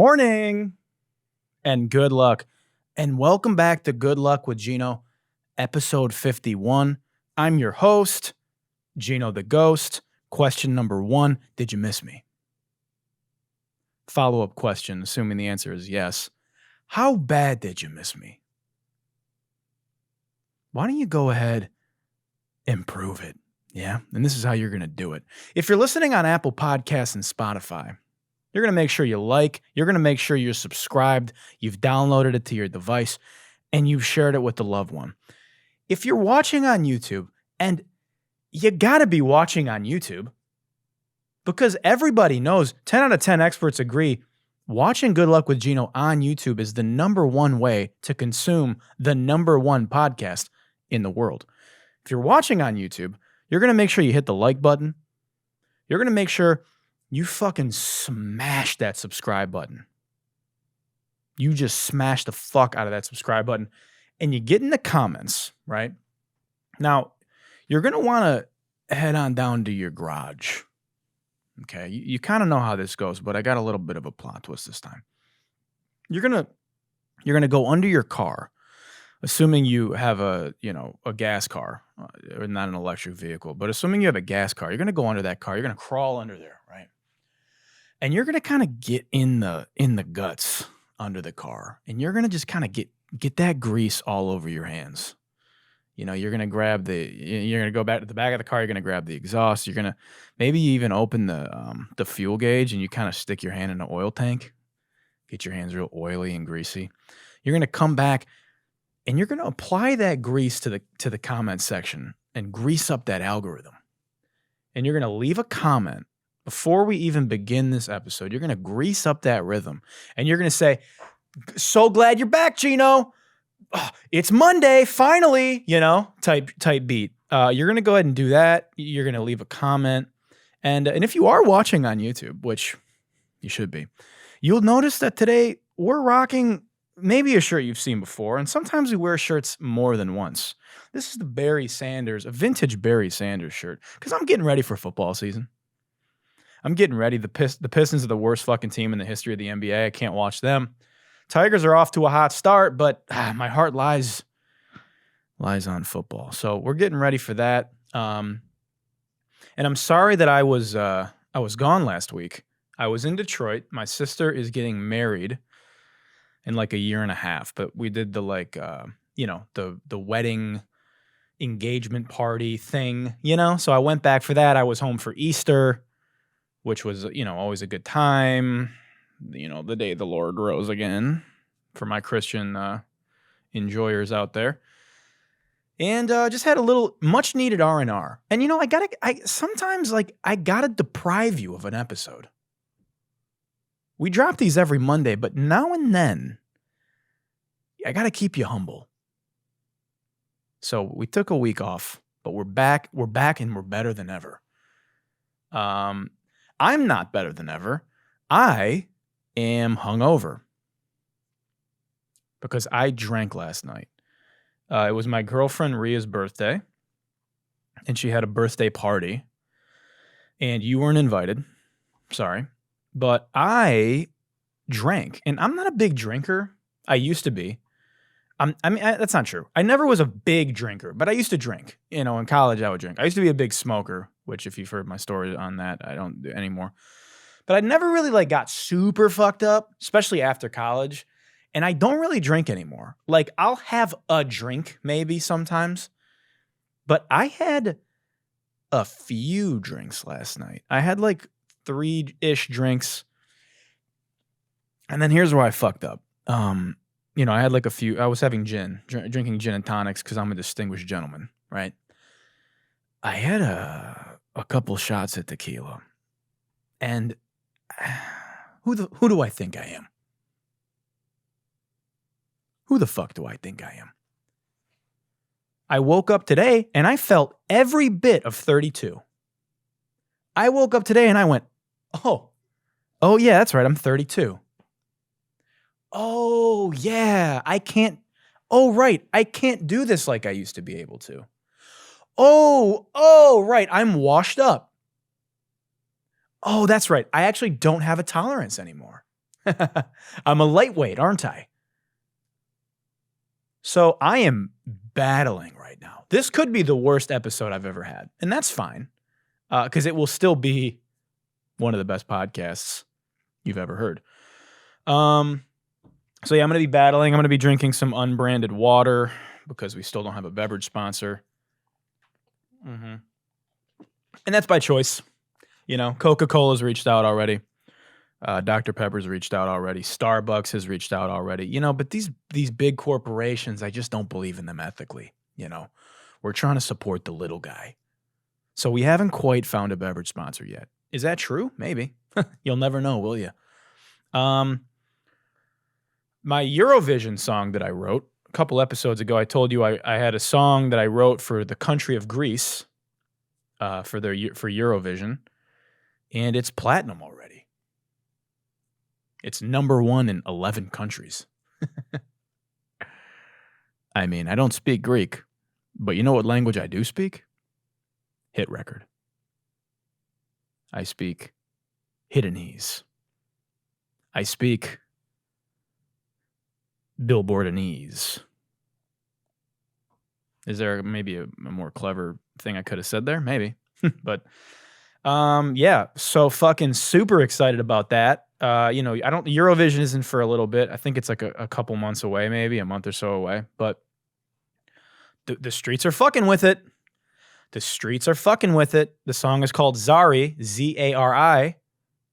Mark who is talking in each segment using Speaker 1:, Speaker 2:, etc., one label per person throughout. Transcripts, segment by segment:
Speaker 1: morning and good luck. And welcome back to Good Luck with Gino, episode 51. I'm your host, Gino the Ghost. Question number 1, did you miss me? Follow-up question, assuming the answer is yes. How bad did you miss me? Why don't you go ahead and prove it? Yeah, and this is how you're going to do it. If you're listening on Apple Podcasts and Spotify, you're going to make sure you like, you're going to make sure you're subscribed, you've downloaded it to your device, and you've shared it with the loved one. If you're watching on YouTube, and you got to be watching on YouTube, because everybody knows, 10 out of 10 experts agree, watching Good Luck with Gino on YouTube is the number one way to consume the number one podcast in the world. If you're watching on YouTube, you're going to make sure you hit the like button. You're going to make sure you fucking smash that subscribe button. You just smash the fuck out of that subscribe button. And you get in the comments, right? Now, you're going to want to head on down to your garage. Okay? You kind of know how this goes, but I got a little bit of a plot twist this time. You're going to go under your car, assuming you have a gas car, or not an electric vehicle, but assuming you have a gas car, you're going to go under that car. You're going to crawl under there, right? And you're going to kind of get in the guts under the car. And you're going to just kind of get that grease all over your hands. You're going to you're going to go back to the back of the car. You're going to grab the exhaust. You're going to maybe even open the fuel gauge and you kind of stick your hand in the oil tank. Get your hands real oily and greasy. You're going to come back and you're going to apply that grease to the comment section and grease up that algorithm. And you're going to leave a comment before we even begin this episode. You're going to grease up that rhythm. And you're going to say, so glad you're back, Gino. Oh, it's Monday, finally, type beat. You're going to go ahead and do that. You're going to leave a comment. And if you are watching on YouTube, which you should be, you'll notice that today we're rocking maybe a shirt you've seen before, and sometimes we wear shirts more than once. This is a vintage Barry Sanders shirt, because I'm getting ready for football season. I'm getting ready. The Pistons are the worst fucking team in the history of the NBA. I can't watch them. Tigers are off to a hot start, but my heart lies on football. So we're getting ready for that. And I'm sorry that I was gone last week. I was in Detroit. My sister is getting married in like a year and a half, but we did the the wedding engagement party thing, So I went back for that. I was home for Easter, which was, always a good time. The day the Lord rose again for my Christian enjoyers out there. And just had a little much needed R&R. And sometimes I gotta deprive you of an episode. We drop these every Monday, but now and then I gotta keep you humble. So we took a week off, but we're back and we're better than ever. I'm not better than ever. I am hungover because I drank last night. It was my girlfriend Ria's birthday, and she had a birthday party, and you weren't invited. Sorry. But I drank, and I'm not a big drinker. I used to be. That's not true. I never was a big drinker, but I used to drink. In college I would drink. I used to be a big smoker, which if you've heard my story on that, I don't do anymore. But I never really got super fucked up, especially after college. And I don't really drink anymore. I'll have a drink maybe sometimes. But I had a few drinks last night. I had 3-ish drinks. And then here's where I fucked up. I had a few. I was having drinking gin and tonics because I'm a distinguished gentleman, right? I had a couple shots of tequila. And who do I think I am? Who the fuck do I think I am? I woke up today and I felt every bit of 32. I woke up today and I went, oh yeah, that's right, I'm 32. Oh yeah, I can't do this like I used to be able to. Oh right, I'm washed up. Oh, that's right, I actually don't have a tolerance anymore. I'm a lightweight, aren't I? So I am battling right now. This could be the worst episode I've ever had, and that's fine, because it will still be one of the best podcasts you've ever heard. So yeah, I'm going to be battling. I'm going to be drinking some unbranded water because we still don't have a beverage sponsor. And that's by choice. You know, Coca-Cola's reached out already. Dr. Pepper's reached out already. Starbucks has reached out already. You know, but these big corporations, I just don't believe in them ethically. You know, we're trying to support the little guy. So we haven't quite found a beverage sponsor yet. Is that true? Maybe. You'll never know, will you? My Eurovision song that I wrote a couple episodes ago, I told you I had a song that I wrote for the country of Greece for Eurovision, and it's platinum already. It's #1 in 11 countries. I mean, I don't speak Greek, but you know what language I do speak? Hit record. I speak Hiddenese. I speak Billboardanese. Is there maybe a more clever thing I could have said there? Maybe. But yeah, so fucking super excited about that. You know, Eurovision isn't for a little bit. I think it's like a couple months away, maybe a month or so away. But the streets are fucking with it. The streets are fucking with it. The song is called Zari, Zari,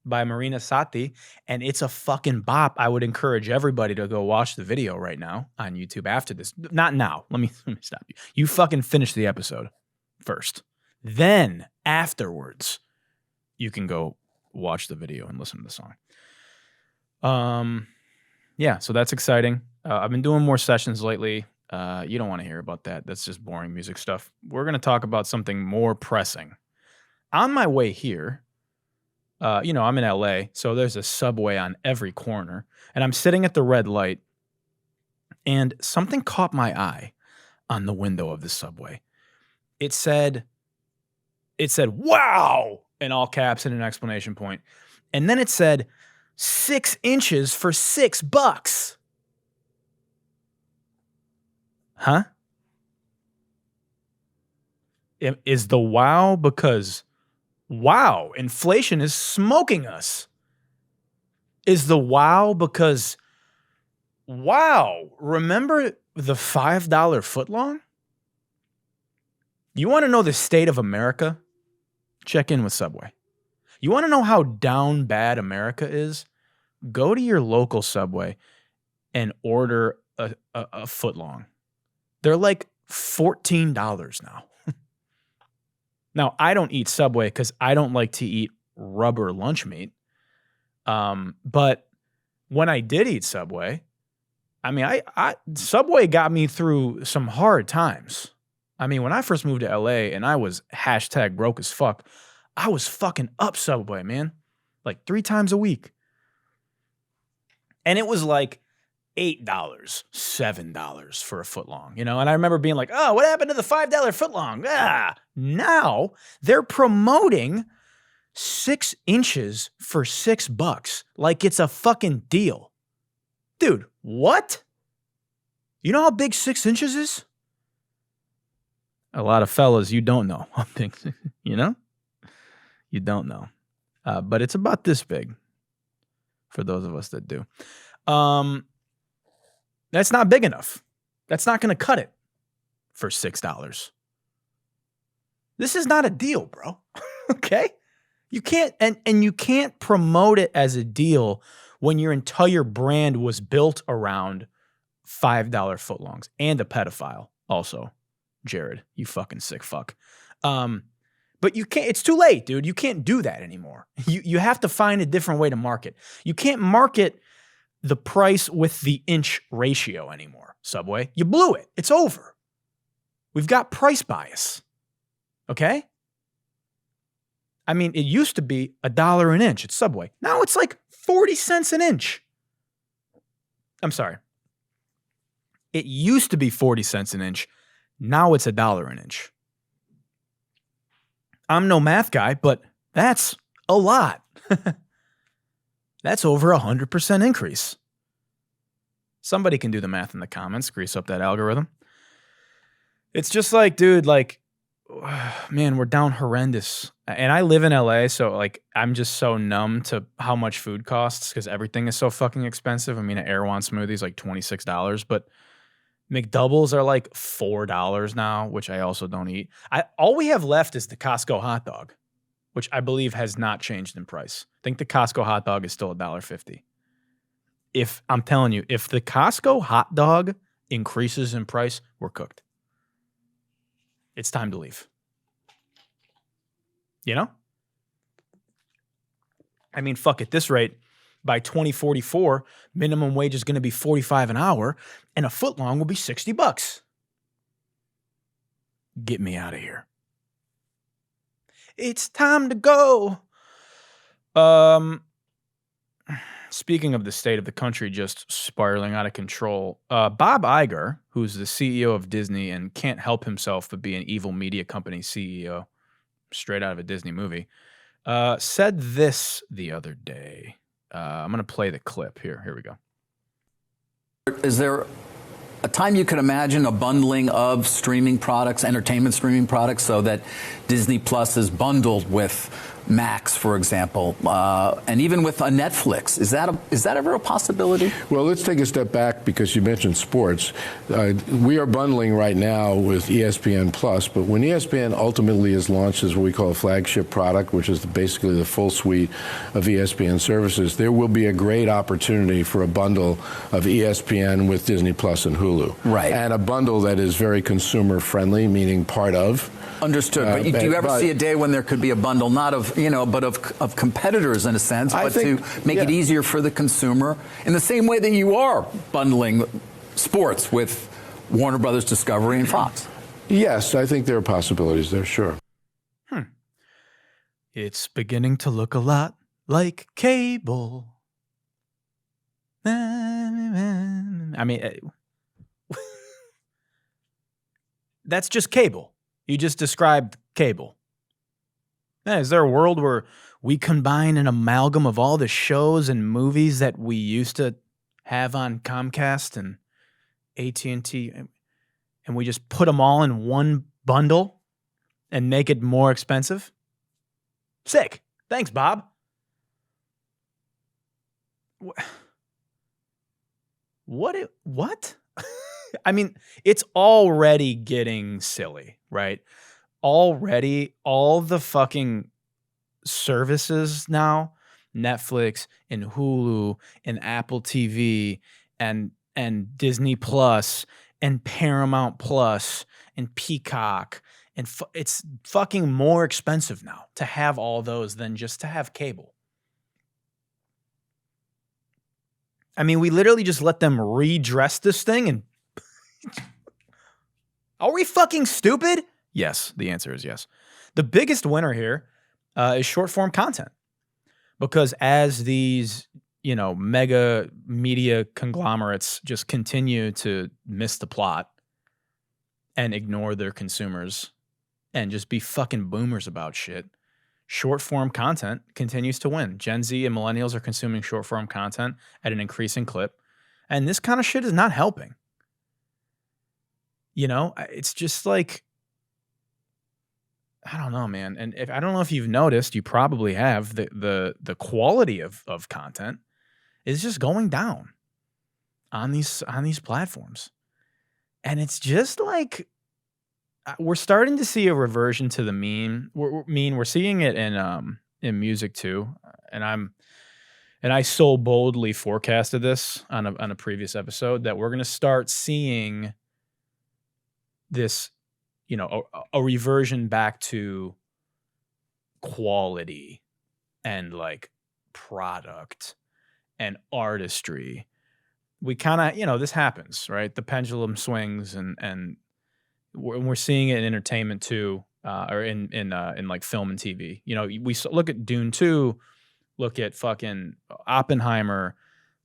Speaker 1: by Marina Satti, and it's a fucking bop. I would encourage everybody to go watch the video right now on YouTube after this. Not now. Let me stop you. You fucking finish the episode first. Then afterwards, you can go watch the video and listen to the song. Yeah, so that's exciting. I've been doing more sessions lately. You don't want to hear about that. That's just boring music stuff. We're going to talk about something more pressing. On my way here, you know, I'm in LA, so there's a subway on every corner, and I'm sitting at the red light, and something caught my eye on the window of the subway. It said, wow, in all caps and an exclamation point. And then it said, 6 inches for $6. Huh? Is the wow because wow, inflation is smoking us? Is the wow because wow, remember the $5 footlong? You want to know the state of America? Check in with Subway. You want to know how down bad America is? Go to your local Subway and order a footlong. They're like $14 now. Now, I don't eat Subway because I don't like to eat rubber lunch meat. But when I did eat Subway, I mean, Subway got me through some hard times. I mean, when I first moved to LA and I was #broke as fuck, I was fucking up Subway, man. Like 3 times a week. And it was like $8, $7 for a footlong, you know? And I remember being like, oh, what happened to the $5 footlong? Now they're promoting 6 inches for $6 like it's a fucking deal. Dude, what? You know how big 6 inches is? A lot of fellas, you don't know. You know? You don't know. But it's about this big for those of us that do. That's not big enough. That's not going to cut it for $6. This is not a deal, bro. Okay? You can't, and you can't promote it as a deal when your entire brand was built around $5 footlongs and a pedophile also. Jared, you fucking sick fuck. But you can't, it's too late, dude. You can't do that anymore. You have to find a different way to market. You can't market the price with the inch ratio anymore, Subway. You blew it. It's over. We've got price bias. Okay? I mean, it used to be $1 an inch at Subway. Now it's like 40 cents an inch. I'm sorry. It used to be 40 cents an inch. Now it's $1 an inch. I'm no math guy, but that's a lot. That's over 100% increase. Somebody can do the math in the comments, grease up that algorithm. It's just like, dude, like, man, we're down horrendous. And I live in LA, so like I'm just so numb to how much food costs because everything is so fucking expensive. I mean, an Erewhon smoothie is like $26, but McDoubles are like $4 now, which I also don't eat. All we have left is the Costco hot dog, which I believe has not changed in price. I think the Costco hot dog is still $1.50. If I'm telling you, if the Costco hot dog increases in price, we're cooked. It's time to leave. You know? I mean, fuck, at this rate, by 2044, minimum wage is going to be $45 an hour, and a footlong will be $60. Get me out of here. It's time to go. Speaking of the state of the country just spiraling out of control, Bob Iger, who's the CEO of Disney and can't help himself but be an evil media company CEO, straight out of a Disney movie, said this the other day. I'm going to play the clip here. Here we go.
Speaker 2: Is there a time you could imagine a bundling of streaming products, entertainment streaming products, so that Disney Plus is bundled with Max, for example, and even with a Netflix? Is that ever a possibility?
Speaker 3: Well, let's take a step back because you mentioned sports. We are bundling right now with ESPN Plus, but when ESPN ultimately is launched as what we call a flagship product, which is basically the full suite of ESPN services, there will be a great opportunity for a bundle of ESPN with Disney Plus and Hulu.
Speaker 2: Right.
Speaker 3: And a bundle that is very consumer friendly, meaning part of.
Speaker 2: Understood. But do you ever see a day when there could be a bundle, not of, but of competitors in a sense, but to make it easier for the consumer in the same way that you are bundling sports with Warner Brothers Discovery and Fox?
Speaker 3: Yes, I think there are possibilities there, sure.
Speaker 1: It's beginning to look a lot like cable. I mean, that's just cable. You just described cable. Is there a world where we combine an amalgam of all the shows and movies that we used to have on Comcast and AT&T, and we just put them all in one bundle and make it more expensive? Sick. Thanks, Bob. What? I mean, it's already getting silly, right? Already, all the fucking services now, Netflix and Hulu and Apple TV and Disney Plus and Paramount Plus and Peacock, and it's fucking more expensive now to have all those than just to have cable. I mean, we literally just let them redress this thing and are we fucking stupid? Yes, the answer is yes. The biggest winner here is short form content, because as these, mega media conglomerates just continue to miss the plot and ignore their consumers and just be fucking boomers about shit, short form content continues to win. Gen Z and millennials are consuming short form content at an increasing clip, and this kind of shit is not helping. It's just like, I don't know, man. And I don't know if you've noticed, you probably have, the quality of content is just going down on these platforms. And it's just like, we're starting to see a reversion to the mean. We're seeing it in music too. And I so boldly forecasted this on a previous episode that we're going to start seeing this, a reversion back to quality and like product and artistry. We kind of, this happens, right? The pendulum swings, and we're seeing it in entertainment too, or in like film and TV. We look at Dune 2, look at fucking Oppenheimer,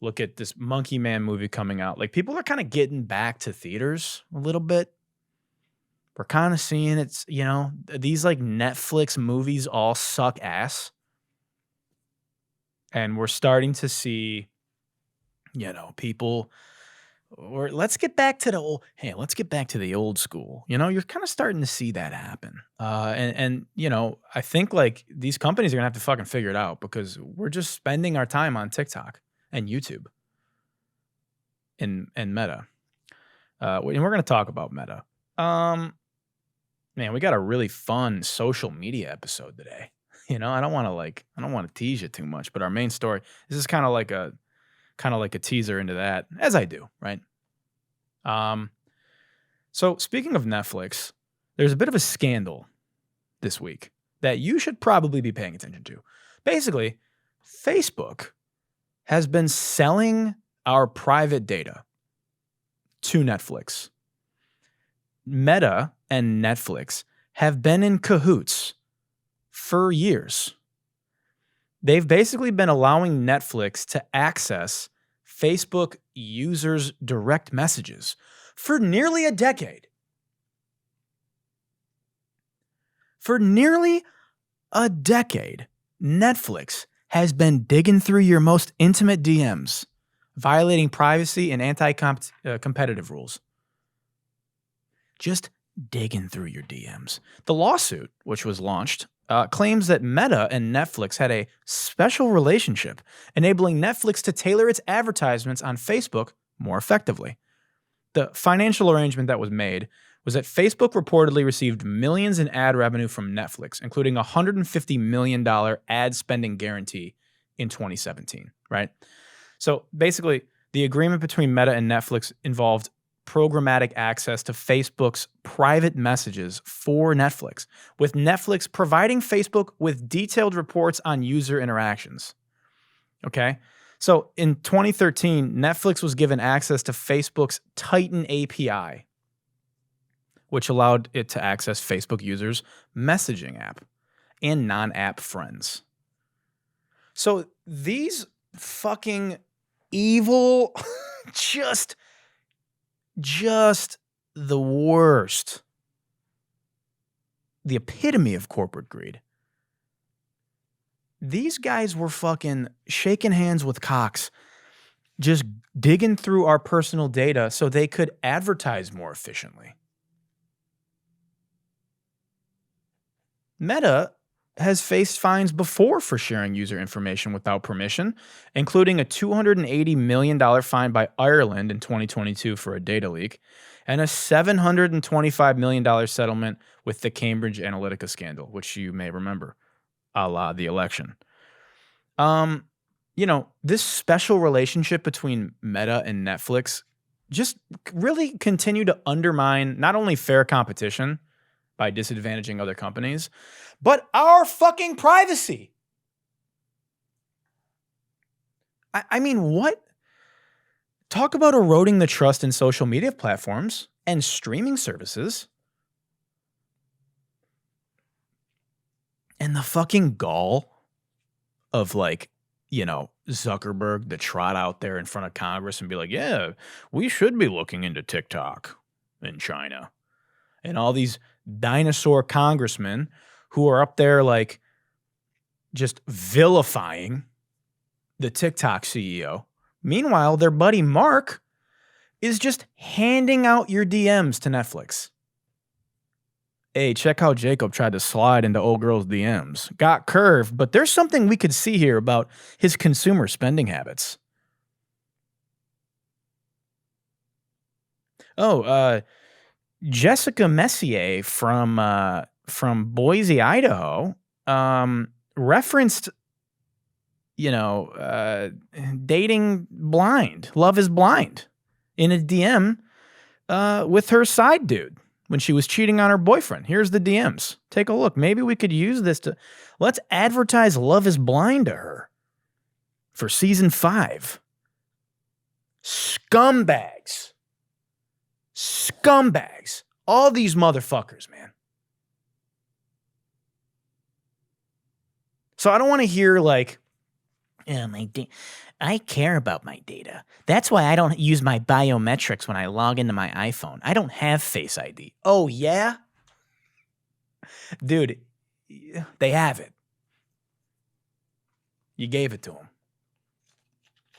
Speaker 1: look at this Monkey Man movie coming out. Like, people are kind of getting back to theaters a little bit. We're kind of seeing it's, these like Netflix movies all suck ass. And we're starting to see, people, or let's get back to the old school. You're kind of starting to see that happen. And I think like these companies are gonna have to fucking figure it out because we're just spending our time on TikTok and YouTube and Meta. And we're gonna talk about Meta. Man, we got a really fun social media episode today. I don't want to tease you too much, but our main story, this is kind of like a teaser into that, as I do, right? So speaking of Netflix, there's a bit of a scandal this week that you should probably be paying attention to. Basically, Facebook has been selling our private data to Netflix. Meta and Netflix have been in cahoots for years. They've basically been allowing Netflix to access Facebook users' direct messages for nearly a decade. For nearly a decade, Netflix has been digging through your most intimate DMs, violating privacy and anti-competitive rules. Just digging through your DMs. The lawsuit, which was launched, claims that Meta and Netflix had a special relationship, enabling Netflix to tailor its advertisements on Facebook more effectively. The financial arrangement that was made was that Facebook reportedly received millions in ad revenue from Netflix, including a $150 million ad spending guarantee in 2017, right? So basically, the agreement between Meta and Netflix involved programmatic access to Facebook's private messages for Netflix, with Netflix providing Facebook with detailed reports on user interactions. Okay? So in 2013, Netflix was given access to Facebook's Titan API, which allowed it to access Facebook users' messaging app and non-app friends. So these fucking evil, just the worst. The epitome of corporate greed. These guys were fucking shaking hands with cocks, just digging through our personal data so they could advertise more efficiently. Meta has faced fines before for sharing user information without permission, including a $280 million fine by Ireland in 2022 for a data leak, and a $725 million settlement with the Cambridge Analytica scandal, which you may remember, a la the election. This special relationship between Meta and Netflix just really continue to undermine not only fair competition by disadvantaging other companies, but our fucking privacy. I mean, what? Talk about eroding the trust in social media platforms and streaming services. And the fucking gall of Zuckerberg to trot out there in front of Congress and be like, yeah, we should be looking into TikTok in China. And all these dinosaur congressmen who are up there just vilifying the TikTok CEO. Meanwhile, their buddy Mark is just handing out your DMs to Netflix. Hey, check how Jacob tried to slide into old girl's DMs. Got curved, but there's something we could see here about his consumer spending habits. Jessica Messier from Boise, Idaho, referenced, dating blind, love is blind, in a DM with her side dude when she was cheating on her boyfriend. Here's the DMs. Take a look. Maybe we could use this let's advertise Love is Blind to her for season 5. Scumbags. All these motherfuckers, man. So I don't want to hear I care about my data. That's why I don't use my biometrics when I log into my iPhone. I don't have Face ID. Oh, yeah? Dude, they have it. You gave it to them.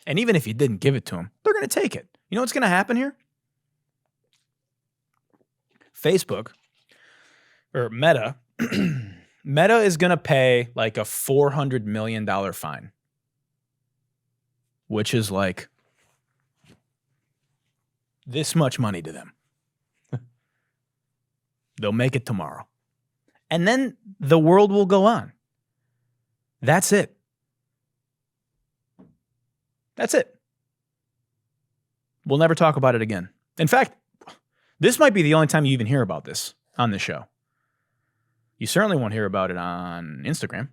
Speaker 1: And even if you didn't give it to them, they're going to take it. You know what's going to happen here? Facebook or Meta, Meta is going to pay like a $400 million fine, which is like this much money to them. They'll make it tomorrow. And then the world will go on. That's it. That's it. We'll never talk about it again. In fact, this might be the only time you even hear about this on this show. You certainly won't hear about it on Instagram.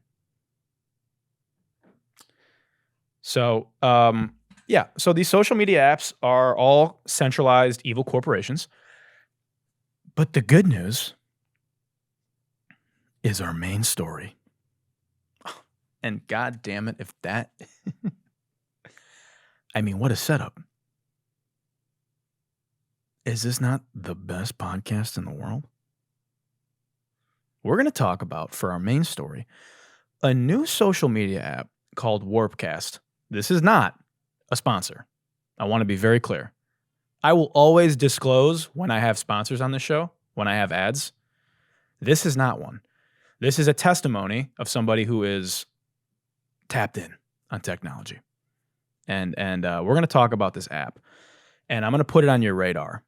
Speaker 1: So, so these social media apps are all centralized evil corporations. But the good news is our main story. And God damn it, if that... I mean, what a setup. Is this not the best podcast in the world? We're going to talk about, for our main story, a new social media app called Warpcast. This is not a sponsor. I want to be very clear. I will always disclose when I have sponsors on the show, when I have ads. This is not one. This is a testimony of somebody who is tapped in on technology. And we're going to talk about this app, and I'm going to put it on your radar.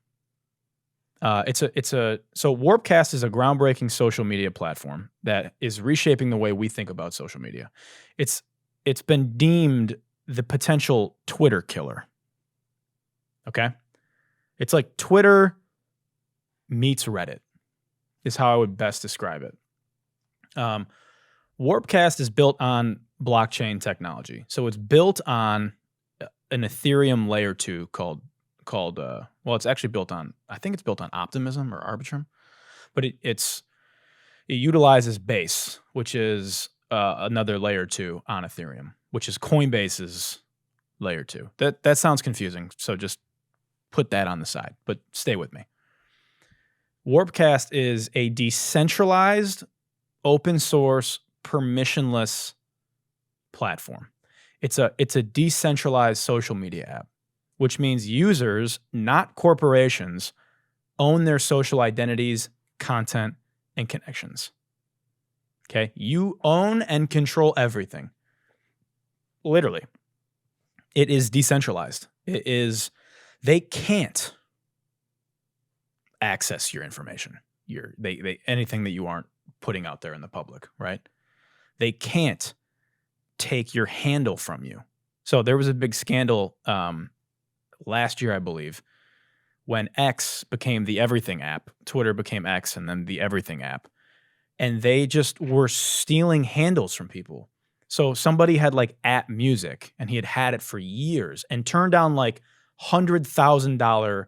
Speaker 1: So Warpcast is a groundbreaking social media platform that is reshaping the way we think about social media. It's been deemed the potential Twitter killer. Okay? It's like Twitter meets Reddit is how I would best describe it. Warpcast is built on blockchain technology. So it's built on an Ethereum layer 2 called it's actually built on, I think it's built on Optimism or Arbitrum, but it utilizes Base, which is another layer 2 on Ethereum, which is Coinbase's layer 2. That sounds confusing, so just put that on the side, but stay with me. Warpcast is a decentralized, open source, permissionless platform. It's a decentralized social media app, which means users, not corporations, own their social identities, content, and connections. Okay? You own and control everything. Literally. It is decentralized. They can't access your information. Anything that you aren't putting out there in the public, right? They can't take your handle from you. So there was a big scandal last year, I believe, when X became the Everything app. Twitter became X and then the Everything app. And they just were stealing handles from people. So somebody had like @music and he had it for years and turned down like $100,000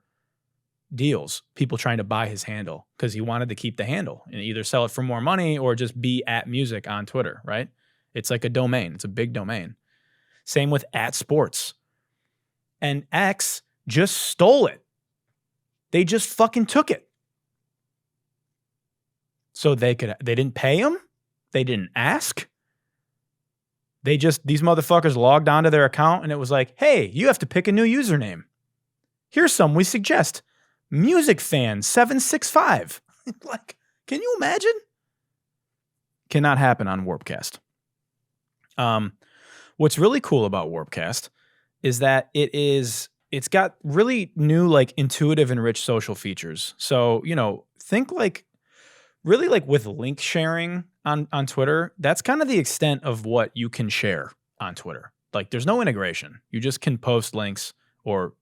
Speaker 1: deals, people trying to buy his handle because he wanted to keep the handle and either sell it for more money or just be @music on Twitter, right? It's like a domain. It's a big domain. Same with @sports. And X just stole it. They just fucking took it. So they didn't pay him. They didn't ask. These motherfuckers logged onto their account and it was like, hey, you have to pick a new username. Here's some we suggest. MusicFan765. Like, can you imagine? Cannot happen on Warpcast. What's really cool about Warpcast is that it's got really new, like, intuitive and rich social features. So, think like really like with link sharing on Twitter, that's kind of the extent of what you can share on Twitter. Like, there's no integration. You just can post links or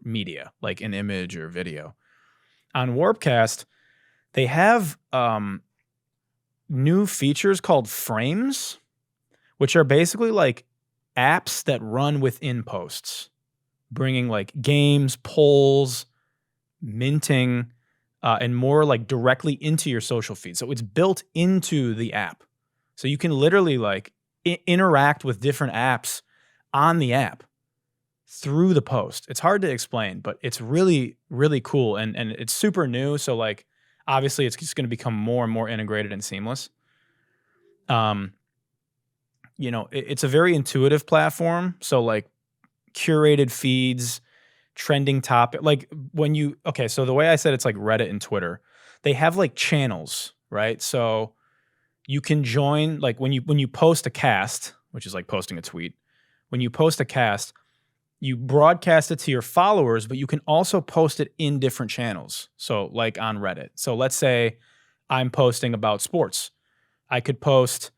Speaker 1: media, like an image or video. On Warpcast, they have new features called frames, which are basically like apps that run within posts, bringing like games, polls, minting, and more like directly into your social feed. So it's built into the app. So you can literally like interact with different apps on the app through the post. It's hard to explain, but it's really, really cool. And it's super new. So like, obviously it's just going to become more and more integrated and seamless. It's a very intuitive platform. So like curated feeds, trending topic. Like when you, okay, so the way I said it's like Reddit and Twitter, they have like channels, right? So you can join, like when you post a cast, which is like posting a tweet, when you post a cast, you broadcast it to your followers, but you can also post it in different channels. So like on Reddit. So let's say I'm posting about sports. I could post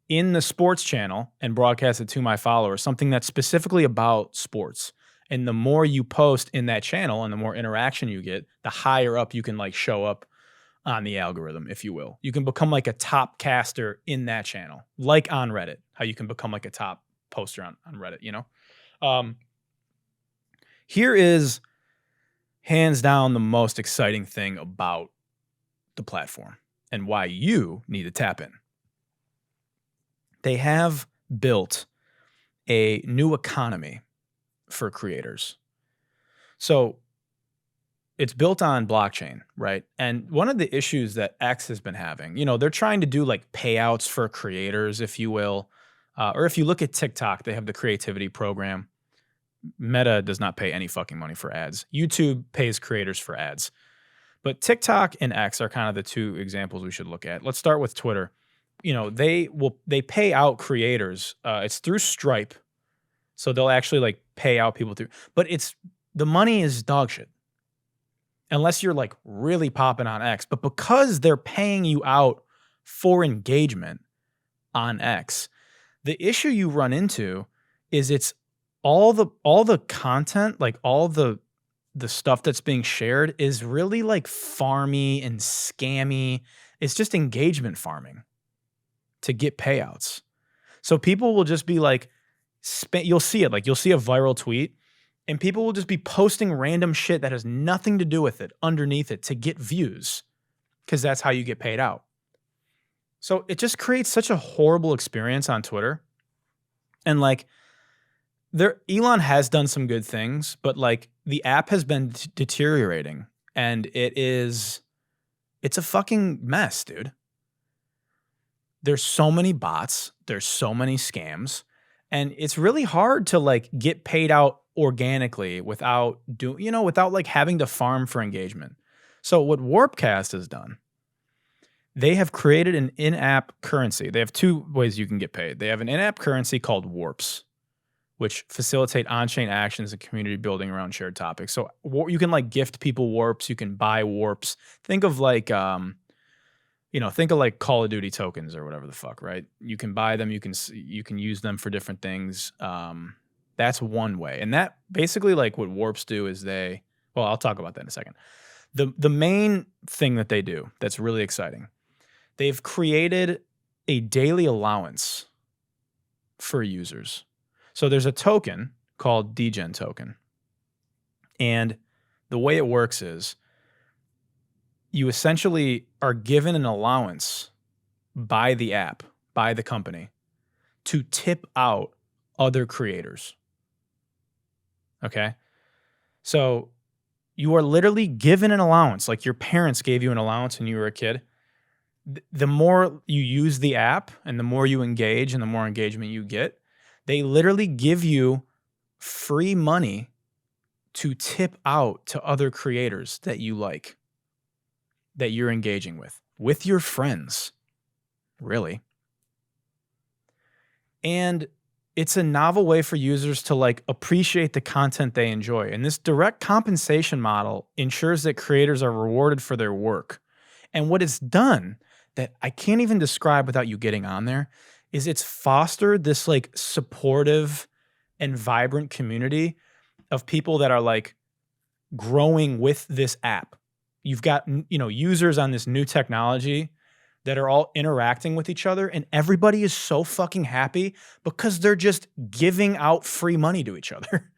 Speaker 1: in the sports channel and broadcast it to my followers, something that's specifically about sports. And the more you post in that channel and the more interaction you get, the higher up you can like show up on the algorithm, if you will. You can become like a top caster in that channel, like on Reddit, how you can become like a top poster on Reddit, you know? Here is hands down the most exciting thing about the platform and why you need to tap in. They have built a new economy for creators. So it's built on blockchain, right? And one of the issues that X has been having, you know, they're trying to do like payouts for creators, if you will. Or if you look at TikTok, they have the creativity program. Meta does not pay any fucking money for ads. YouTube pays creators for ads. But TikTok and X are kind of the two examples we should look at. Let's start with Twitter. You know, they pay out creators. It's through Stripe. So they'll actually like pay out people through, but the money is dog shit. Unless you're like really popping on X. But because they're paying you out for engagement on X, the issue you run into is it's all the content, like all the stuff that's being shared is really like farmy and scammy. It's just engagement farming to get payouts. So people will just be like, you'll see it, like you'll see a viral tweet and people will just be posting random shit that has nothing to do with it underneath it to get views because that's how you get paid out. So it just creates such a horrible experience on Twitter. And like Elon has done some good things, but like the app has been deteriorating and it's a fucking mess, dude. There's so many bots, there's so many scams, and it's really hard to like get paid out organically without like having to farm for engagement. So what Warpcast has done, they have created an in-app currency. They have two ways you can get paid. They have an in-app currency called Warps, which facilitate on-chain actions and community building around shared topics. So you can like gift people warps, you can buy warps. Think of like Call of Duty tokens or whatever the fuck, right? You can buy them, you can use them for different things. That's one way. And that basically like what warps do is I'll talk about that in a second. The main thing that they do that's really exciting, they've created a daily allowance for users. So there's a token called Degen token. And the way it works is you essentially are given an allowance by the app, by the company, to tip out other creators. Okay? So you are literally given an allowance, like your parents gave you an allowance when you were a kid. The more you use the app and the more you engage and the more engagement you get, they literally give you free money to tip out to other creators that you like, that you're engaging with your friends, really. And it's a novel way for users to like appreciate the content they enjoy. And this direct compensation model ensures that creators are rewarded for their work. And what it's done that I can't even describe without you getting on there is it's fostered this like supportive and vibrant community of people that are like growing with this app. You've got, users on this new technology that are all interacting with each other, and everybody is so fucking happy because they're just giving out free money to each other.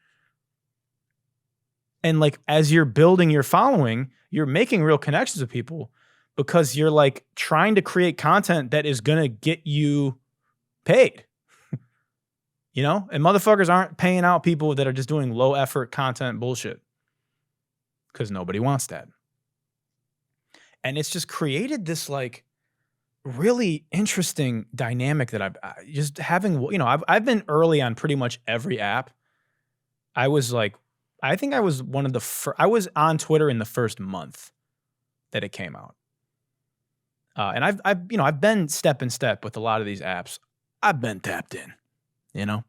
Speaker 1: And like, as you're building your following, you're making real connections with people because you're like trying to create content that is going to get you paid. And motherfuckers aren't paying out people that are just doing low effort content bullshit because nobody wants that. And it's just created this like really interesting dynamic that I've just having, I've been early on pretty much every app. I was like, I think I was one of the first, I was on Twitter in the first month that it came out. And I've been step in step with a lot of these apps. I've been tapped in, you know.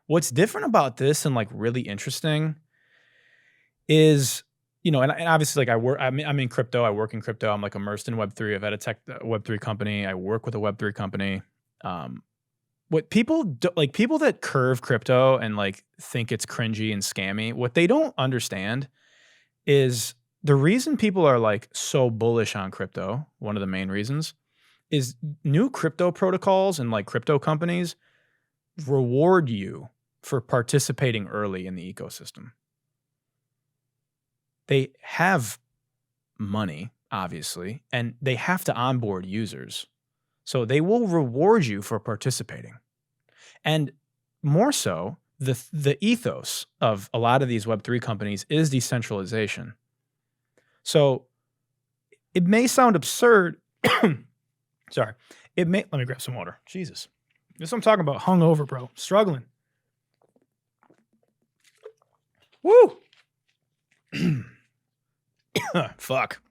Speaker 1: What's different about this and like really interesting is, and obviously like I'm in crypto. I work in crypto. I'm like immersed in Web3. I've had a tech Web3 company. I work with a Web3 company. What people do, like people that curve crypto and like think it's cringy and scammy, what they don't understand is the reason people are like so bullish on crypto, one of the main reasons, is new crypto protocols and like crypto companies reward you for participating early in the ecosystem. They have money, obviously, and they have to onboard users. So they will reward you for participating. And more so, the ethos of a lot of these Web3 companies is decentralization. So it may sound absurd. Sorry. Let me grab some water. Jesus. This is what I'm talking about. Hungover, bro. Struggling. Woo! Fuck.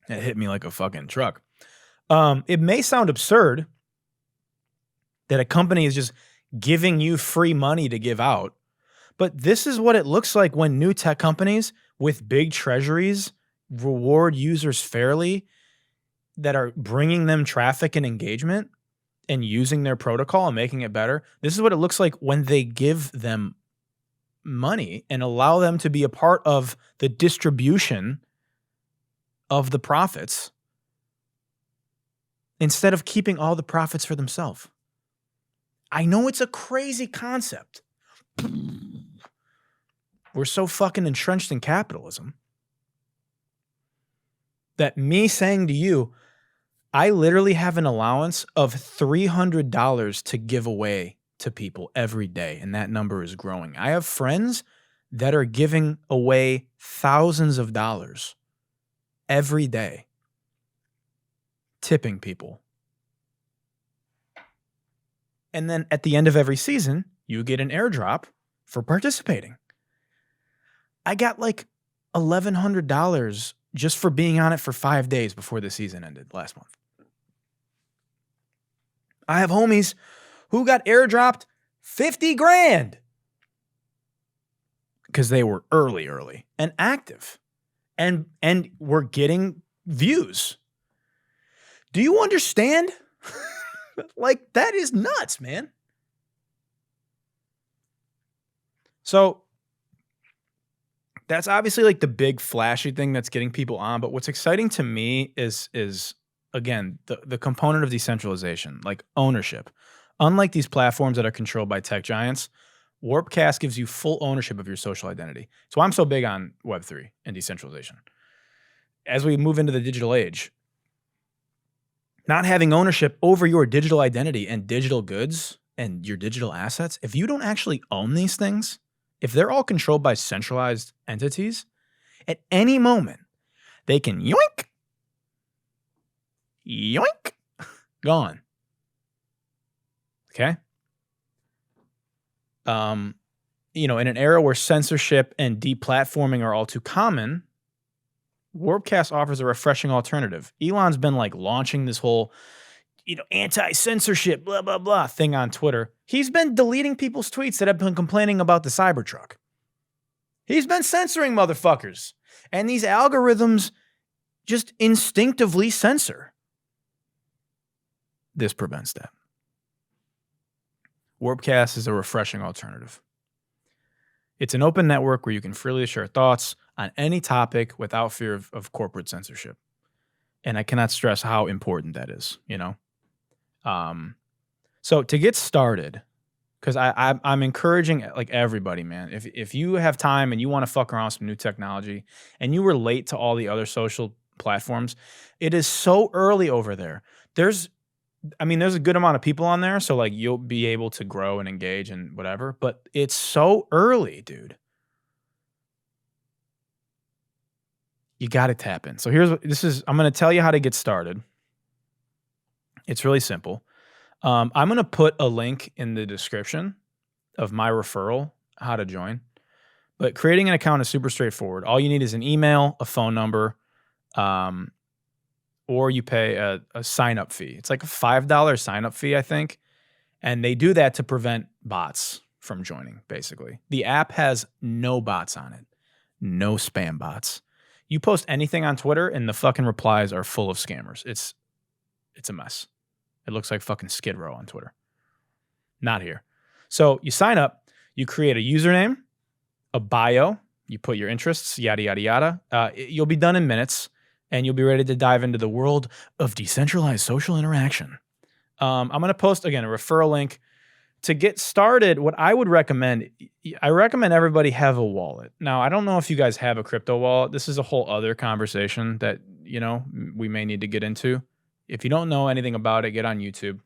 Speaker 1: That hit me like a fucking truck. It may sound absurd that a company is just giving you free money to give out, but this is what it looks like when new tech companies with big treasuries reward users fairly that are bringing them traffic and engagement and using their protocol and making it better. This is what it looks like when they give them money and allow them to be a part of the distribution of the profits instead of keeping all the profits for themselves. I know it's a crazy concept. We're so fucking entrenched in capitalism that me saying to you, I literally have an allowance of $300 to give away to people every day, and that number is growing. I have friends that are giving away thousands of dollars every day, tipping people. And then at the end of every season, you get an airdrop for participating. I got like $1,100 just for being on it for 5 days before the season ended last month. I have homies who got airdropped 50 grand because they were early and active and were getting views. Do you understand? Like, that is nuts, man. So that's obviously like the big flashy thing that's getting people on. But what's exciting to me is again, the component of decentralization, like ownership. Unlike these platforms that are controlled by tech giants, Warpcast gives you full ownership of your social identity. So I'm so big on Web3 and decentralization. As we move into the digital age, not having ownership over your digital identity and digital goods and your digital assets, if you don't actually own these things, if they're all controlled by centralized entities, at any moment, they can yoink, gone. Okay? In an era where censorship and deplatforming are all too common, Warpcast offers a refreshing alternative. Elon's been like launching this whole, anti-censorship, blah, blah, blah thing on Twitter. He's been deleting people's tweets that have been complaining about the Cybertruck. He's been censoring motherfuckers. And these algorithms just instinctively censor. This prevents that. Warpcast is a refreshing alternative. It's an open network where you can freely share thoughts on any topic without fear of corporate censorship. And I cannot stress how important that is, So to get started, because I'm encouraging like everybody, man, if you have time and you want to fuck around with some new technology and you relate to all the other social platforms, it is so early over there. There's a good amount of people on there, so like you'll be able to grow and engage and whatever, but it's so early, dude. You got to tap in. So I'm going to tell you how to get started. It's really simple. I'm going to put a link in the description of my referral. how to join. But creating an account is super straightforward. All you need is an email, a phone number, or you pay a sign-up fee. It's like a $5 sign-up fee, I think. And they do that to prevent bots from joining, basically. The app has no bots on it. No spam bots. You post anything on Twitter and the fucking replies are full of scammers. It's a mess. It looks like fucking Skid Row on Twitter. Not here. So you sign up, you create a username, a bio, you put your interests, yada, yada, yada. You'll be done in minutes, and you'll be ready to dive into the world of decentralized social interaction. I'm going to post, again, a referral link. To get started, what I would recommend, I recommend everybody have a wallet. Now, I don't know if you guys have a crypto wallet. This is a whole other conversation that, we may need to get into. If you don't know anything about it, get on YouTube.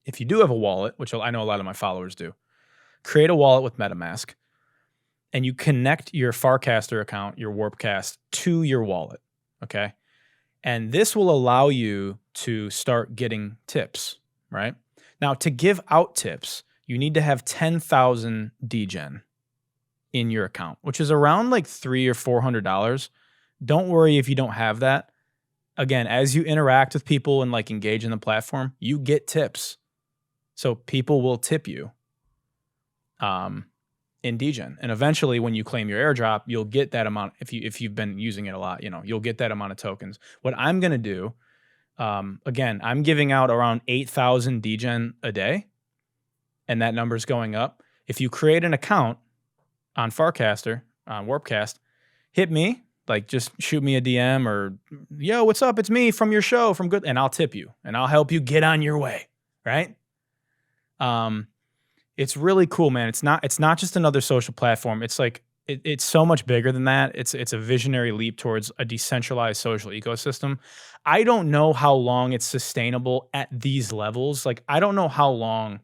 Speaker 1: If you do have a wallet, which I know a lot of my followers do, create a wallet with MetaMask, and you connect your Farcaster account, your Warpcast, to your wallet, okay? And this will allow you to start getting tips, right? Now, to give out tips, you need to have 10,000 DGen in your account, which is around like $300 or $400. Don't worry if you don't have that. Again, as you interact with people and like engage in the platform, you get tips. So people will tip you in DGen. And eventually when you claim your airdrop, you'll get that amount. If you've been using it a lot, you'll get that amount of tokens. What I'm going to do, again, I'm giving out around 8,000 DGen a day, and that number's going up. If you create an account on Farcaster, on Warpcast, hit me, like just shoot me a DM or, yo, what's up? It's me from your show, from Good, and I'll tip you and I'll help you get on your way, right? It's really cool, man. It's not just another social platform. It's like, it's so much bigger than that. It's a visionary leap towards a decentralized social ecosystem. I don't know how long it's sustainable at these levels. Like, I don't know how long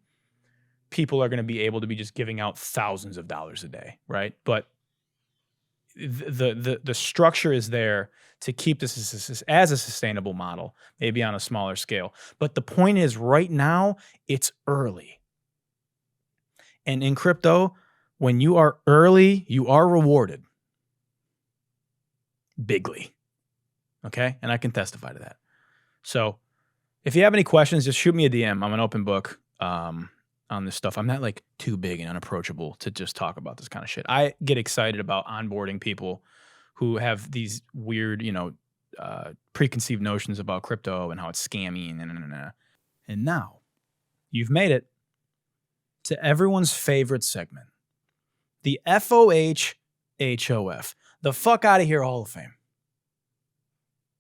Speaker 1: people are going to be able to be just giving out thousands of dollars a day, right? But the structure is there to keep this as a sustainable model, maybe on a smaller scale. But the point is, right now, it's early. And in crypto, when you are early, you are rewarded bigly. Okay? And I can testify to that. So if you have any questions, just shoot me a DM. I'm an open book on this stuff. I'm not like too big and unapproachable to just talk about this kind of shit. I get excited about onboarding people who have these weird, preconceived notions about crypto and how it's scammy. And now you've made it to everyone's favorite segment. The FOH HOF, the Fuck Out of Here Hall of Fame.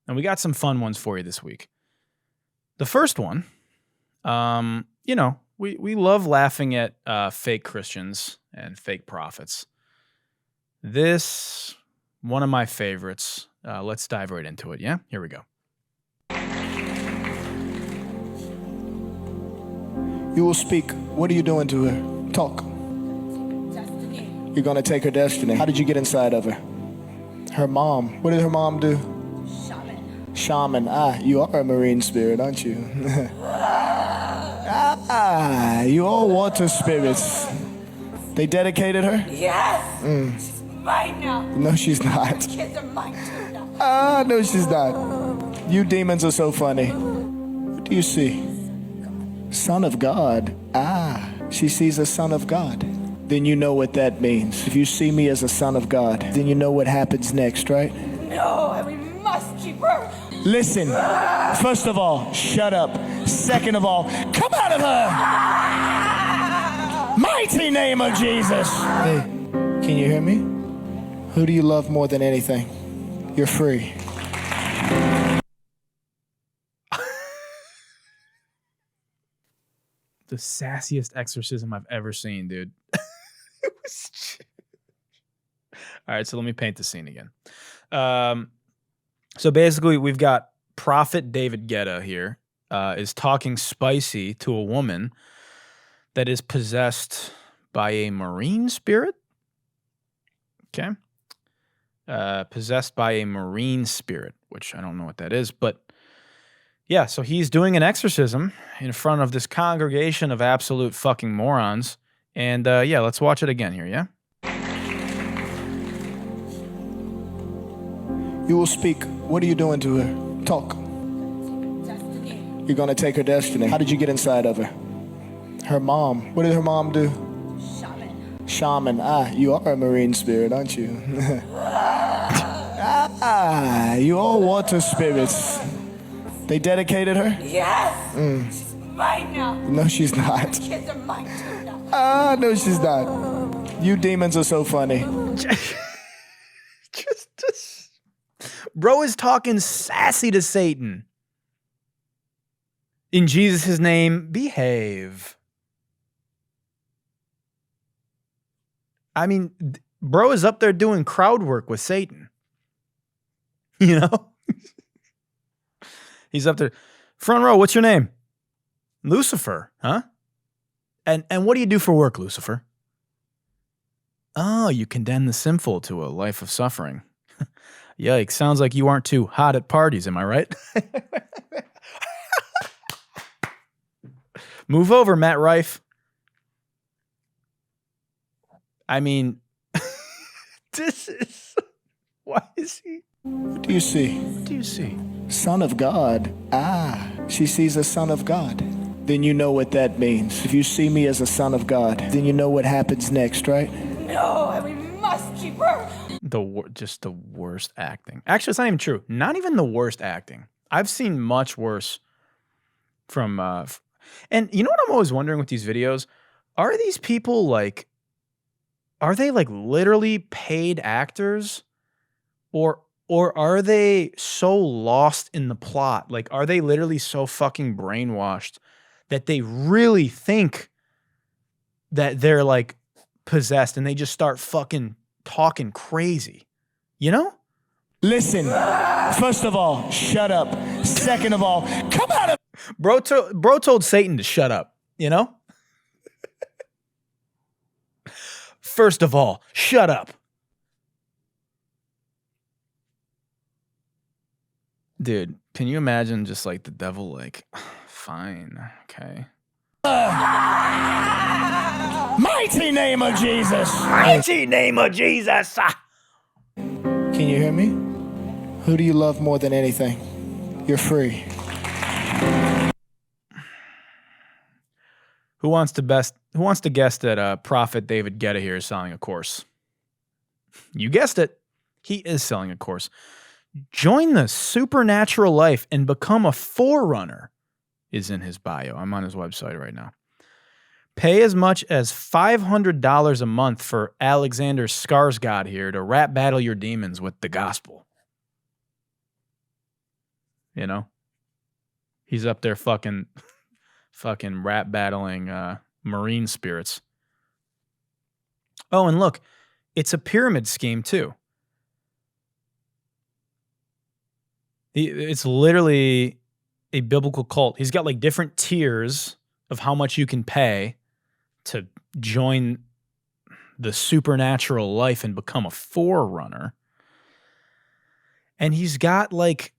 Speaker 1: And we got some fun ones for you this week. The first one, we love laughing at fake Christians and fake prophets. This, one of my favorites. Let's dive right into it, yeah? Here we go.
Speaker 4: You will speak. What are you doing to her? Talk.
Speaker 5: Destiny.
Speaker 4: You're going to take her destiny. How did you get inside of her? Her mom. What did her mom do?
Speaker 5: Shaman.
Speaker 4: Shaman. You are a marine spirit, aren't you? You all water spirits. They dedicated her?
Speaker 5: Yes. She's mine now.
Speaker 4: No, she's not.
Speaker 5: Kids are mine too now.
Speaker 4: No, she's not. You demons are so funny. What do you see? Son of God. She sees a son of God. Then you know what that means. If you see me as a son of God, then you know what happens next, right?
Speaker 5: No, and we must keep her.
Speaker 4: Listen, first of all, shut up. Second of all, come out of her! Mighty name of Jesus. Hey, can you hear me? Who do you love more than anything? You're free.
Speaker 1: The sassiest exorcism I've ever seen, dude. All right, so let me paint the scene again. So basically, we've got Prophet David Guetta here is talking spicy to a woman that is possessed by a marine spirit. Okay. Possessed by a marine spirit, which I don't know what that is, but yeah, so he's doing an exorcism in front of this congregation of absolute fucking morons, And yeah, let's watch it again here, yeah?
Speaker 4: You will speak. What are you doing to her? Talk.
Speaker 5: Destiny.
Speaker 4: You're going to take her destiny. How did you get inside of her? Her mom. What did her mom do?
Speaker 5: Shaman.
Speaker 4: Shaman. Ah, you are a marine spirit, aren't you? You all water spirits. They dedicated her?
Speaker 5: Yes. She's mine now.
Speaker 4: No, she's not.
Speaker 5: Kids are mine too now.
Speaker 4: Ah, no, she's not. You demons are so funny.
Speaker 1: just bro is talking sassy to Satan. In Jesus' name, behave. I mean, bro is up there doing crowd work with Satan. You know? He's up there. Front row, what's your name? Lucifer, huh? And what do you do for work, Lucifer? Oh, you condemn the sinful to a life of suffering. Yikes, sounds like you aren't too hot at parties, am I right? Move over, Matt Rife. I mean, this is... Why is he...
Speaker 4: What do you see?
Speaker 1: What do you see?
Speaker 4: Son of God. Ah, she sees a son of God. Then you know what that means. If you see me as a son of God, then you know what happens next, right?
Speaker 5: No, and we must keep her.
Speaker 1: Just the worst acting. Actually, it's not even true. Not even the worst acting. I've seen much worse from... and you know what I'm always wondering with these videos? Are these people like... Are they like literally paid actors? Or are they so lost in the plot? Like, are they literally so fucking brainwashed that they really think that they're like possessed and they just start fucking talking crazy? You know?
Speaker 4: Listen, first of all, shut up. Second of all, come out of...
Speaker 1: Bro told Satan to shut up, you know? First of all, shut up. Dude, can you imagine just like the devil like, fine, okay.
Speaker 4: Mighty name of Jesus.
Speaker 1: Mighty name of Jesus.
Speaker 4: Can you hear me? Who do you love more than anything? You're free.
Speaker 1: Who wants to guess that Prophet David Guetta here is selling a course? You guessed it. He is selling a course. Join the supernatural life and become a forerunner is in his bio. I'm on his website right now. Pay as much as $500 a month for Alexander Skarsgård here to rap battle your demons with the gospel. You know? He's up there fucking rap battling marine spirits. Oh, and look, it's a pyramid scheme too. It's literally a biblical cult. He's got like different tiers of how much you can pay to join the supernatural life and become a forerunner. And he's got like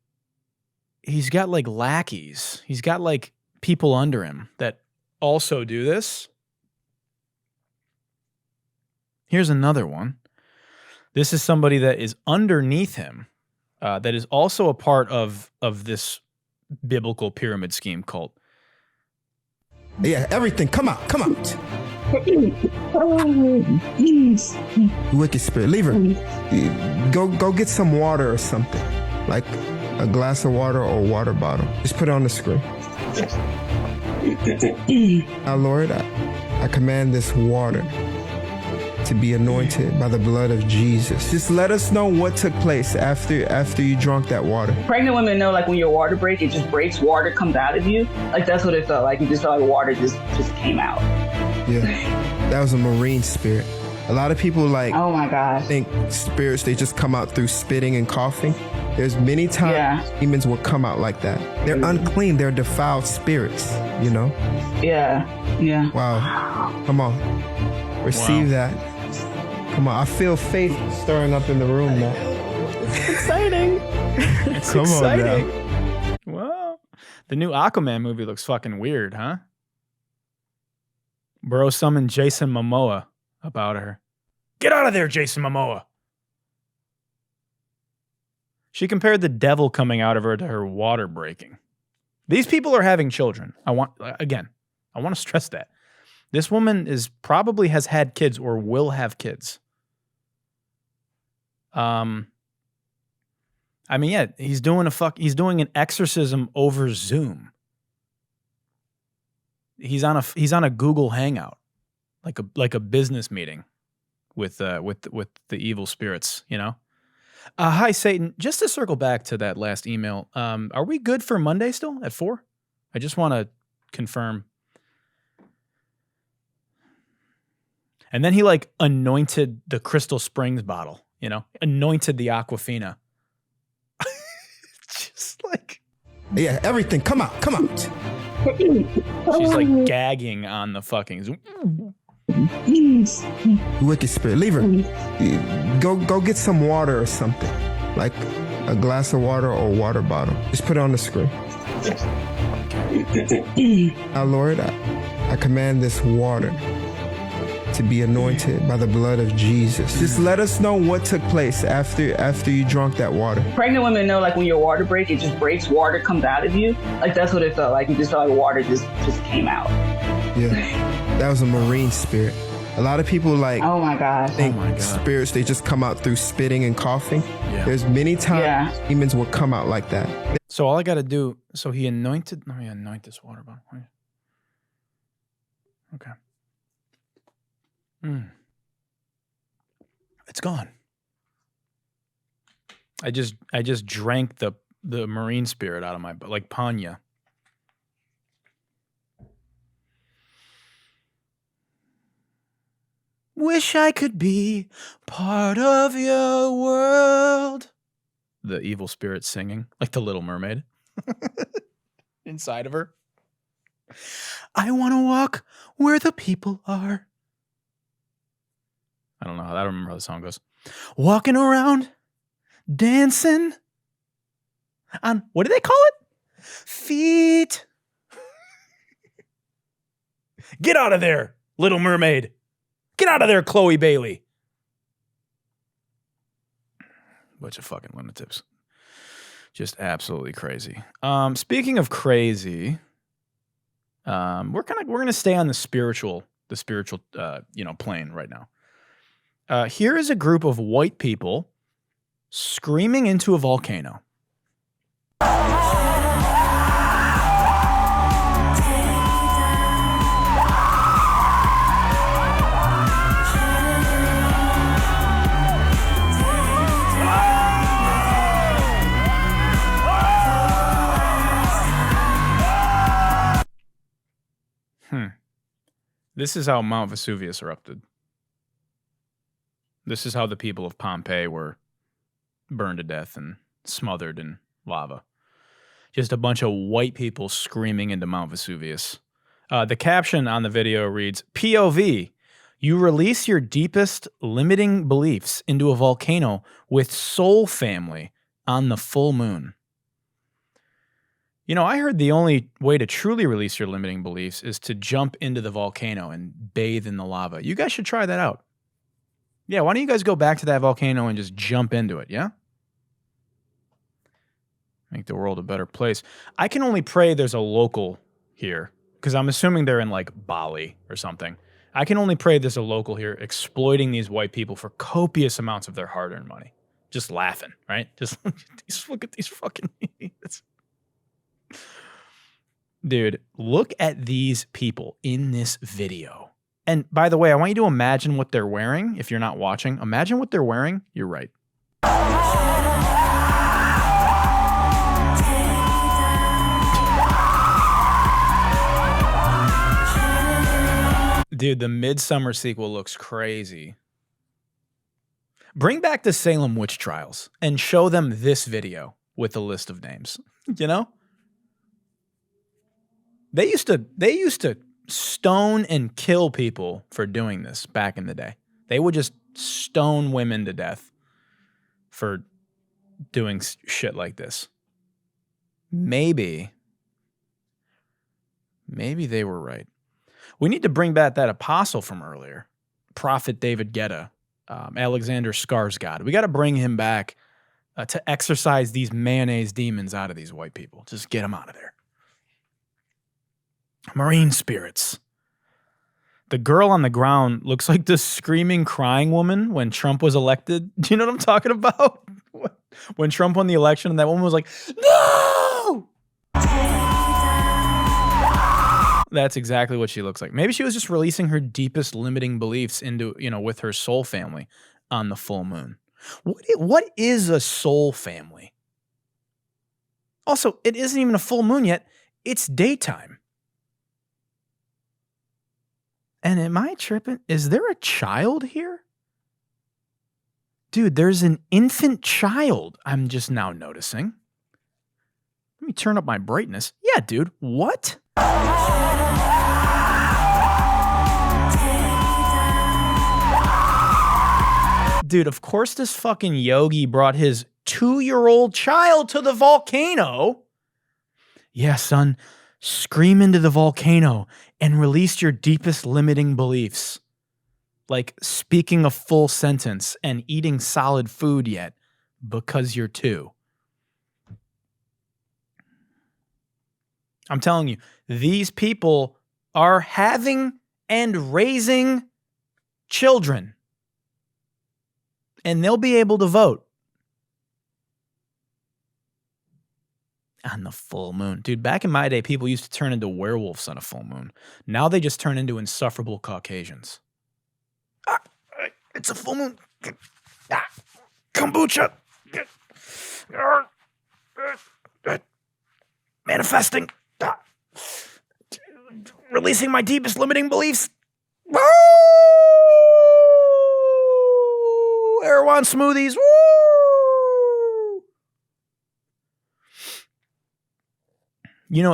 Speaker 1: lackeys. He's got like people under him that also do this. Here's another one. This is somebody that is underneath him. That is also a part of this biblical pyramid scheme cult.
Speaker 6: Yeah, everything. Come out. Wicked spirit, leave her. Go get some water or something, like a glass of water or a water bottle. Just put it on the screen. Now, Lord, I command this water to be anointed by the blood of Jesus. Just let us know what took place after you drank that water.
Speaker 7: Pregnant women know, like, when your water breaks, it just breaks, water comes out of you. Like, that's what it felt like. You just felt like water just came out.
Speaker 6: Yeah, that was a marine spirit. A lot of people, like,
Speaker 7: oh my gosh,
Speaker 6: think spirits, they just come out through spitting and coughing. There's many times demons will come out like that. They're unclean. They're defiled spirits, you know?
Speaker 7: Yeah.
Speaker 6: Wow. Come on. Receive that. Come on. I feel faith stirring up in the room now.
Speaker 1: It's exciting. It's
Speaker 6: Come
Speaker 1: exciting.
Speaker 6: on now.
Speaker 1: Wow. The new Aquaman movie looks fucking weird, huh? Bro summoned Jason Momoa about her. Get out of there, Jason Momoa. She compared the devil coming out of her to her water breaking. These people are having children. I want to stress that. This woman probably has had kids or will have kids. I mean, yeah, he's doing an exorcism over Zoom. He's on a Google Hangout, like a business meeting with the evil spirits, you know. Hi, Satan. Just to circle back to that last email, are we good for Monday still at 4? I just want to confirm. And then he anointed the Crystal Springs bottle, you know, anointed the Aquafina. Just
Speaker 6: yeah, everything. Come out.
Speaker 1: She's gagging on the fucking Zoom.
Speaker 6: Wicked spirit, leave her. Go get some water or something, like a glass of water or a water bottle. Just put it on the screen. Now, Lord, I command this water to be anointed by the blood of Jesus. Just let us know what took place after you drank that water.
Speaker 7: Pregnant women know, when your water breaks, it just breaks, water comes out of you. That's what it felt like. You just felt like water just came out.
Speaker 6: Yeah, that was a marine spirit. A lot of people
Speaker 7: oh my gosh,
Speaker 6: think spirits, they just come out through spitting and coughing.
Speaker 1: Yeah.
Speaker 6: There's many times demons will come out like that.
Speaker 1: So all I got to do, he anointed, let me anoint this water bottle. Okay. It's gone. I just drank the marine spirit out of my butt, like Panya. Wish I could be part of your world. The evil spirit singing, like the Little Mermaid. Inside of her. I want to walk where the people are. I don't remember how the song goes. Walking around, dancing on, what do they call it? Feet. Get out of there, Little Mermaid. Get out of there, Chloe Bailey. Bunch of fucking lunatics. Just absolutely crazy. Speaking of crazy, we're gonna stay on the spiritual plane right now. Here is a group of white people screaming into a volcano. This is how Mount Vesuvius erupted. This is how the people of Pompeii were burned to death and smothered in lava. Just a bunch of white people screaming into Mount Vesuvius. The caption on the video reads, POV, you release your deepest limiting beliefs into a volcano with soul family on the full moon. You know, I heard the only way to truly release your limiting beliefs is to jump into the volcano and bathe in the lava. You guys should try that out. Yeah, why don't you guys go back to that volcano and just jump into it, yeah? Make the world a better place. I can only pray there's a local here, because I'm assuming they're in Bali or something. I can only pray there's a local here exploiting these white people for copious amounts of their hard-earned money. Just laughing, right? Just look at these fucking idiots. Dude, look at these people in this video. And by the way, I want you to imagine what they're wearing. If you're not watching, imagine what they're wearing. You're right. Dude, the Midsummer sequel looks crazy. Bring back the Salem witch trials and show them this video with a list of names. You know? They used to stone and kill people for doing this back in the day. They would just stone women to death for doing shit like this. Maybe they were right. We need to bring back that apostle from earlier, Prophet David Guetta, Alexander Skarsgård. We got to bring him back to exorcise these mayonnaise demons out of these white people. Just get them out of there. Marine spirits. The girl on the ground looks like the screaming, crying woman when Trump was elected. Do you know what I'm talking about? When Trump won the election and that woman was like, no! That's exactly what she looks like. Maybe she was just releasing her deepest limiting beliefs into, with her soul family on the full moon. What is a soul family? Also, it isn't even a full moon yet. It's daytime. And am I tripping? Is there a child here? Dude, there's an infant child I'm just now noticing. Let me turn up my brightness. Yeah, dude. What? Dude, of course this fucking yogi brought his 2-year-old child to the volcano. Yeah, son, scream into the volcano and release your deepest limiting beliefs. Like speaking a full sentence and eating solid food yet because you're 2. I'm telling you, these people are having and raising children. And they'll be able to vote on the full moon. Dude, back in my day, people used to turn into werewolves on a full moon. Now they just turn into insufferable Caucasians. It's a full moon. Kombucha. Manifesting. Releasing my deepest limiting beliefs. Erewhon smoothies. Woo!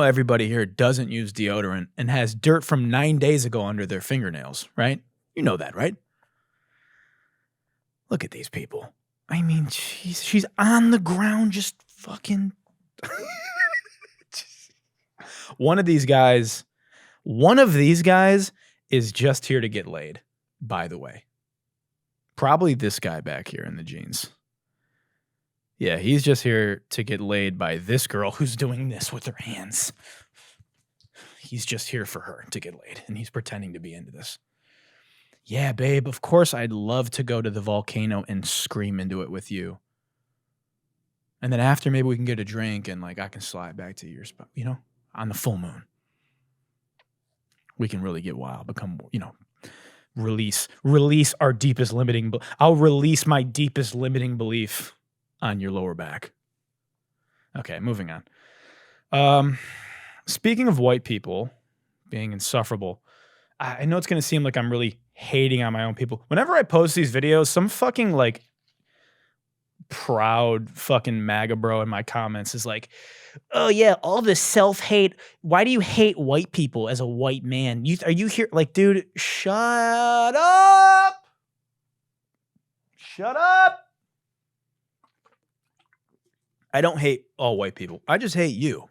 Speaker 1: Everybody here doesn't use deodorant and has dirt from 9 days ago under their fingernails, right? You know that, right? Look at these people. I mean, she's on the ground just fucking... One of these guys is just here to get laid, by the way. Probably this guy back here in the jeans. Yeah, he's just here to get laid by this girl who's doing this with her hands. He's just here for her to get laid, and he's pretending to be into this. Yeah, babe, of course I'd love to go to the volcano and scream into it with you. And then after, maybe we can get a drink and, I can slide back to your spot, on the full moon. We can really get wild, become, release our deepest limiting. I'll release my deepest limiting belief on your lower back. Okay, moving on. Speaking of white people being insufferable, I know it's going to seem like I'm really hating on my own people. Whenever I post these videos, some fucking proud fucking MAGA bro in my comments is like, oh yeah, all this self-hate. Why do you hate white people as a white man? Are you here? Dude, shut up. Shut up. I don't hate all white people. I just hate you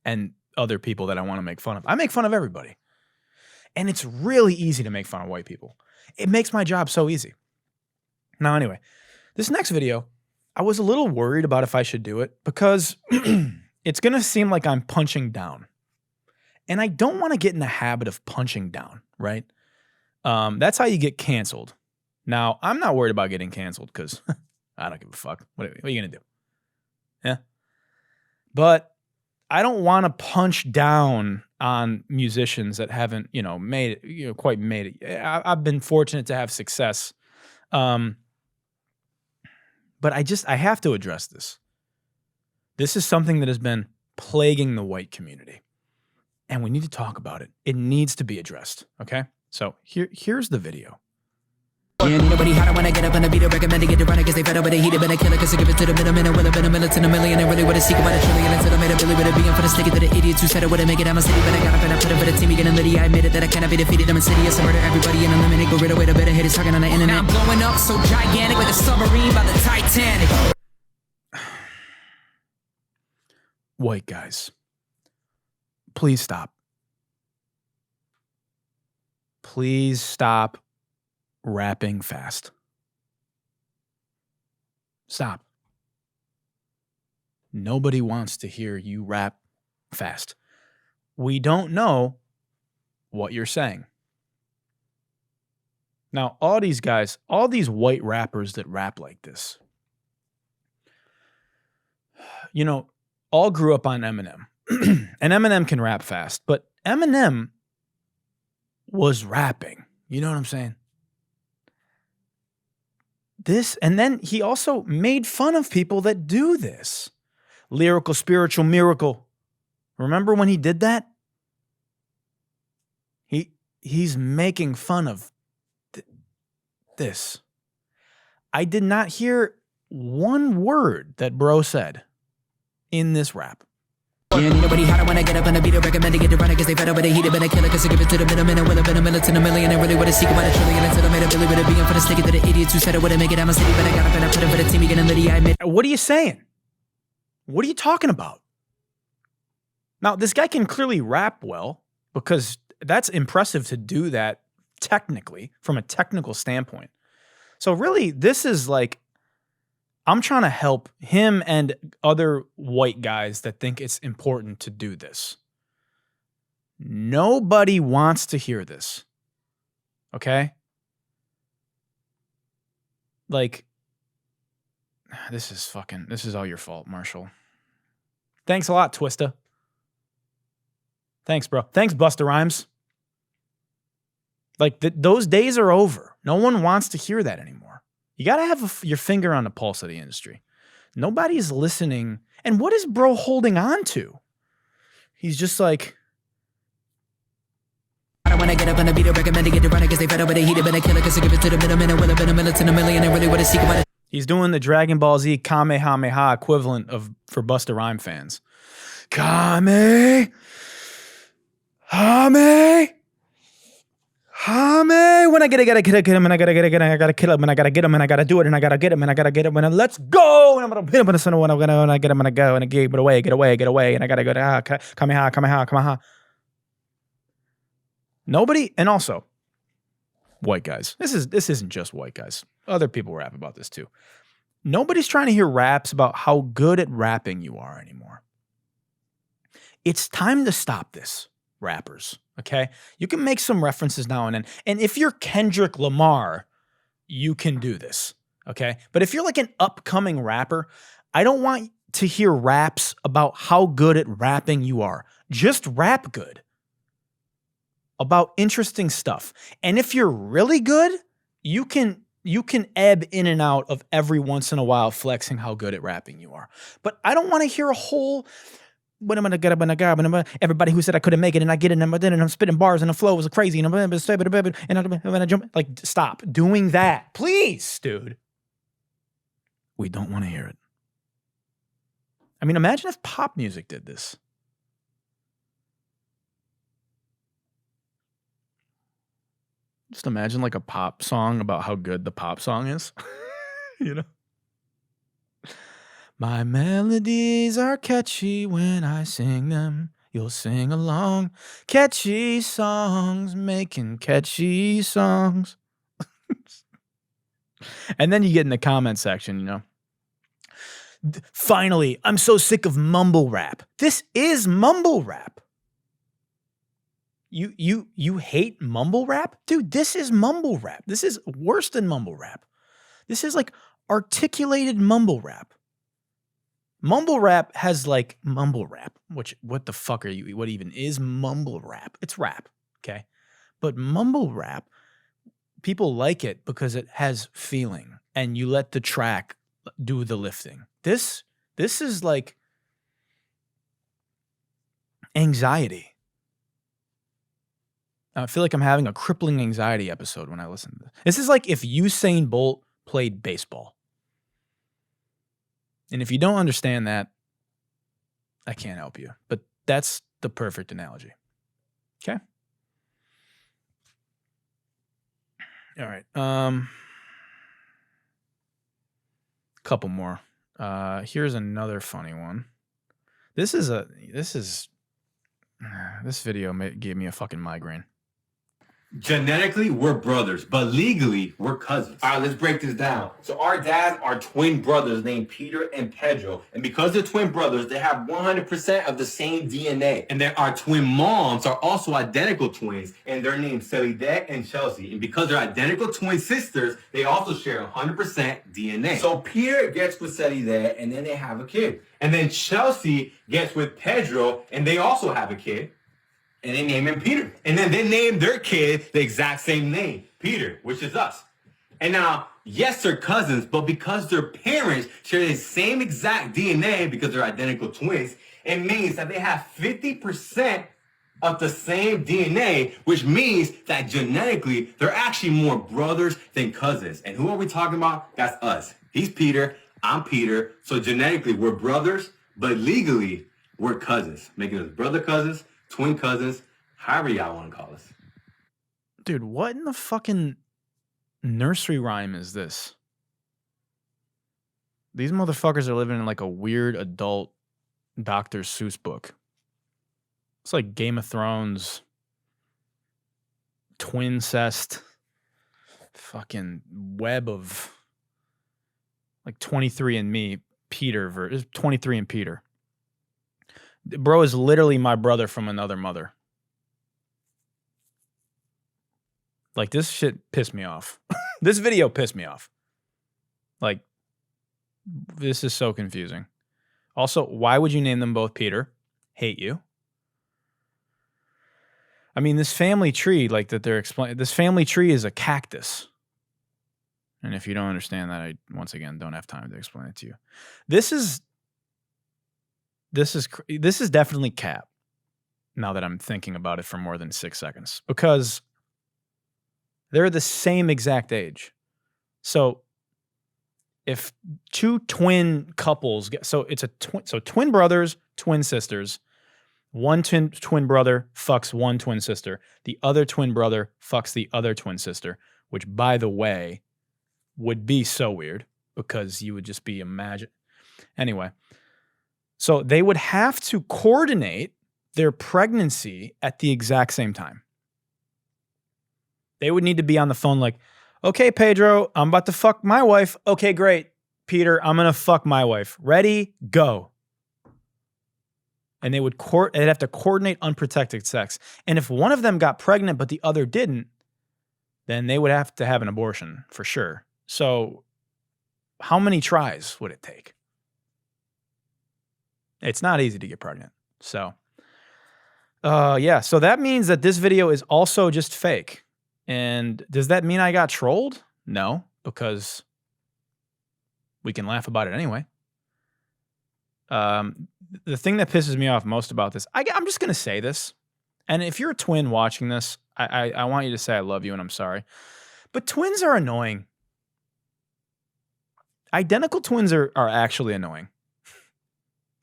Speaker 1: and other people that I want to make fun of. I make fun of everybody. And it's really easy to make fun of white people. It makes my job so easy. Now, anyway, this next video, I was a little worried about if I should do it because it's going to seem like I'm punching down. And I don't want to get in the habit of punching down, right? That's how you get canceled. Now, I'm not worried about getting canceled because I don't give a fuck. What are you going to do? Yeah. But I don't want to punch down on musicians that haven't, made it, quite made it. I've been fortunate to have success. But I have to address this. This is something that has been plaguing the white community. And we need to talk about it. It needs to be addressed. Okay? So here's the video.
Speaker 8: Yeah, nobody hotter when I get up on the beat. I recommend to get the runner cause they fed up with a heater. Been a killer cause I give it to the middleman. And will have been a militant, a million. And really what a secret about a trillion. Until I made a Billy with a being for the stick it to the idiots who said I wouldn't make it. I'm a city, but I got up and I put it for the team. Again, and Liddy, I admitted that I cannot be defeated. I'm insidious. I murder everybody and eliminate. Go rid of way the better haters talking on the internet. I'm blowing up so gigantic like a submarine by the Titanic.
Speaker 1: White guys, please stop. please stop rapping fast. Stop. Nobody wants to hear you rap fast. We don't know what you're saying. Now, all these guys, all these white rappers that rap like this, you know, all grew up on Eminem. And Eminem can rap fast, but Eminem was rapping. You know what I'm saying? This, and then he also made fun of people that do this. Lyrical, spiritual, miracle. Remember when he did that? He's making fun of this. I did not hear one word that bro said in this rap.
Speaker 8: Yeah, nobody hotter when I get up on the beat. I recommend to get to run it, cause they fed up with the heat. Been a killer, cause I give it to the middleman. And will have been a militant, a million. And really what a secret about a trillion. Until I made a billy with a being for the stick it to the idiots who said I wouldn't make it out my city. But I got up and I put it for the team. You get a litty, I admit.
Speaker 1: What are you saying? What are you talking about? Now, this guy can clearly rap well, because that's impressive to do that technically, from a technical standpoint. So really, this is like, I'm trying to help him and other white guys that think it's important to do this. Nobody wants to hear this. Okay? Like, this is all your fault, Marshall. Thanks a lot, Twista. Thanks, bro. Thanks, Busta Rhymes. Like, those days are over. No one wants to hear that anymore. You got to have your finger on the pulse of the industry. Nobody's listening. And what is bro holding on to? He's just like...
Speaker 8: When I get up on the beat, I recommend to get to run it, cause they fed up with the heat. Been a killer, cause I give it to the middleman. And will have been a militant, a million. And really what a secret about it.
Speaker 1: He's doing the Dragon Ball Z Kamehameha equivalent for Busta Rhyme fans. Kame! Hame! Hame! When I get it, gotta hit him, and I gotta get it, and I gotta kill him, and I gotta get him, and I gotta do it, and I gotta get him, and I gotta get him, and let's go! And I'm gonna hit him, and when I get him, and I go, and I get away, and I gotta go, Kamehameha. Nobody, and also, white guys. This isn't just white guys. Other people rap about this too. Nobody's trying to hear raps about how good at rapping you are anymore. It's time to stop this, rappers, okay? You can make some references now and then. And if you're Kendrick Lamar, you can do this, okay? But if you're like an upcoming rapper, I don't want to hear raps about how good at rapping you are. Just rap good. About interesting stuff. And if you're really good, you can ebb in and out of every once in a while flexing how good at rapping you are. But I don't want to hear a whole when I'm gonna get up and I got everybody who said I couldn't make it and I get it and I'm spitting bars and the flow was crazy and I jump. Like, stop doing that, please, dude. We don't want to hear it. I mean, imagine if pop music did this. Just imagine like a pop song about how good the pop song is. You know? My melodies are catchy when I sing them. You'll sing along. Catchy songs, making catchy songs. And then you get in the comment section, you know. Finally, I'm so sick of mumble rap. This is mumble rap. You hate mumble rap? Dude, this is mumble rap. This is worse than mumble rap. This is like articulated mumble rap. Mumble rap has like mumble rap, which what the fuck are you? What even is mumble rap? It's rap, okay? But mumble rap, people like it because it has feeling and you let the track do the lifting. This is like anxiety. I feel like I'm having a crippling anxiety episode when I listen to this. This is like if Usain Bolt played baseball. And if you don't understand that, I can't help you. But that's the perfect analogy. Okay? All right. Couple more. Here's another funny one. This video gave me a fucking migraine.
Speaker 9: Genetically, we're brothers, but legally, we're cousins. All right, let's break this down. So our dads are twin brothers named Peter and Pedro. And because they're twin brothers, they have 100% of the same DNA. And then our twin moms are also identical twins, and they're named Celidette and Chelsea. And because they're identical twin sisters, they also share 100% DNA. So Peter gets with Celidette, and then they have a kid. And then Chelsea gets with Pedro, and they also have a kid. And they name him Peter. And then they name their kid the exact same name, Peter, which is us. And now, yes, they're cousins, but because their parents share the same exact DNA because they're identical twins, it means that they have 50% of the same DNA, which means that genetically, they're actually more brothers than cousins. And who are we talking about? That's us. He's Peter, I'm Peter. So genetically, we're brothers, but legally, we're cousins, making us brother cousins, twin cousins, however y'all want to call us.
Speaker 1: Dude, what in the fucking nursery rhyme is this? These motherfuckers are living in like a weird adult Dr. Seuss book. It's like Game of Thrones, twincest, fucking web of like 23andMe, Peter, 23 and Peter. Bro is literally my brother from another mother. Like, this shit pissed me off. This video pissed me off. Like, this is so confusing. Also, why would you name them both Peter? Hate you. I mean, this family tree, like that they're explaining, this family tree is a cactus. And if you don't understand that, I, once again, don't have time to explain it to you. This is definitely cap, now that I'm thinking about it for more than 6 seconds, because they're the same exact age. So if two twin couples get, so it's a twin brothers, twin sisters, one twin brother fucks one twin sister, the other twin brother fucks the other twin sister, which, by the way, would be so weird because you would just be anyway. So they would have to coordinate their pregnancy at the exact same time. They would need to be on the phone like, okay, Pedro, I'm about to fuck my wife. Okay, great. Peter, I'm going to fuck my wife. Ready? Go. And they would they'd have to coordinate unprotected sex. And if one of them got pregnant but the other didn't, then they would have to have an abortion for sure. So how many tries would it take? It's not easy to get pregnant. So, yeah. So that means that this video is also just fake. And does that mean I got trolled? No, because we can laugh about it anyway. The thing that pisses me off most about this, I'm just going to say this. And if you're a twin watching this, I want you to say I love you and I'm sorry. But twins are annoying. Identical twins are actually annoying.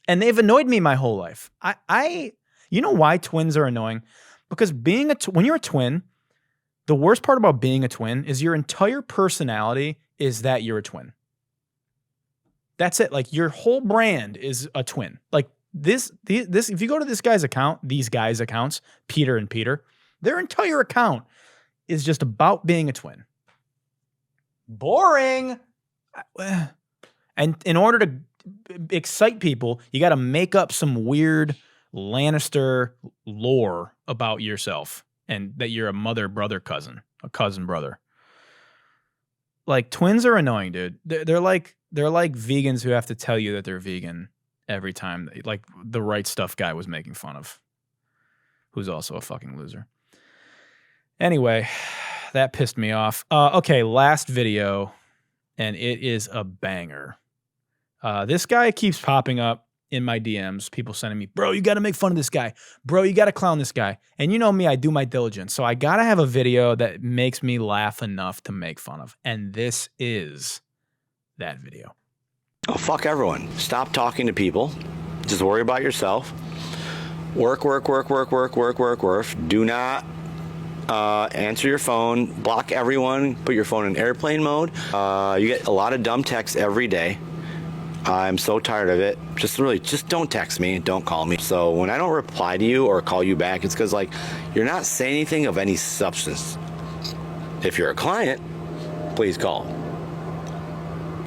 Speaker 1: And they've annoyed me my whole life. You know why twins are annoying? Because when you're a twin, the worst part about being a twin is your entire personality is that you're a twin. That's it. Like, your whole brand is a twin. Like this, if you go to this guy's account, these guys' accounts, Peter and Peter, their entire account is just about being a twin. Boring. And in order to excite people, you got to make up some weird Lannister lore about yourself and that you're a mother-brother cousin, a cousin-brother. Like, twins are annoying, dude. They're like vegans who have to tell you that they're vegan every time. Like the Right Stuff guy was making fun of, who's also a fucking loser. Anyway, that pissed me off. Okay, last video, and it is a banger. This guy keeps popping up in my DMs, people sending me, bro, you got to make fun of this guy. Bro, you got to clown this guy. And you know me, I do my diligence. So I got to have a video that makes me laugh enough to make fun of. And this is that video.
Speaker 10: Oh, fuck everyone. Stop talking to people. Just worry about yourself. Work. Do not answer your phone. Block everyone. Put your phone in airplane mode. You get a lot of dumb texts every day. I'm so tired of it. Just don't text me. Don't call me. So when I don't reply to you or call you back, it's because, like, you're not saying anything of any substance. If you're a client, please call.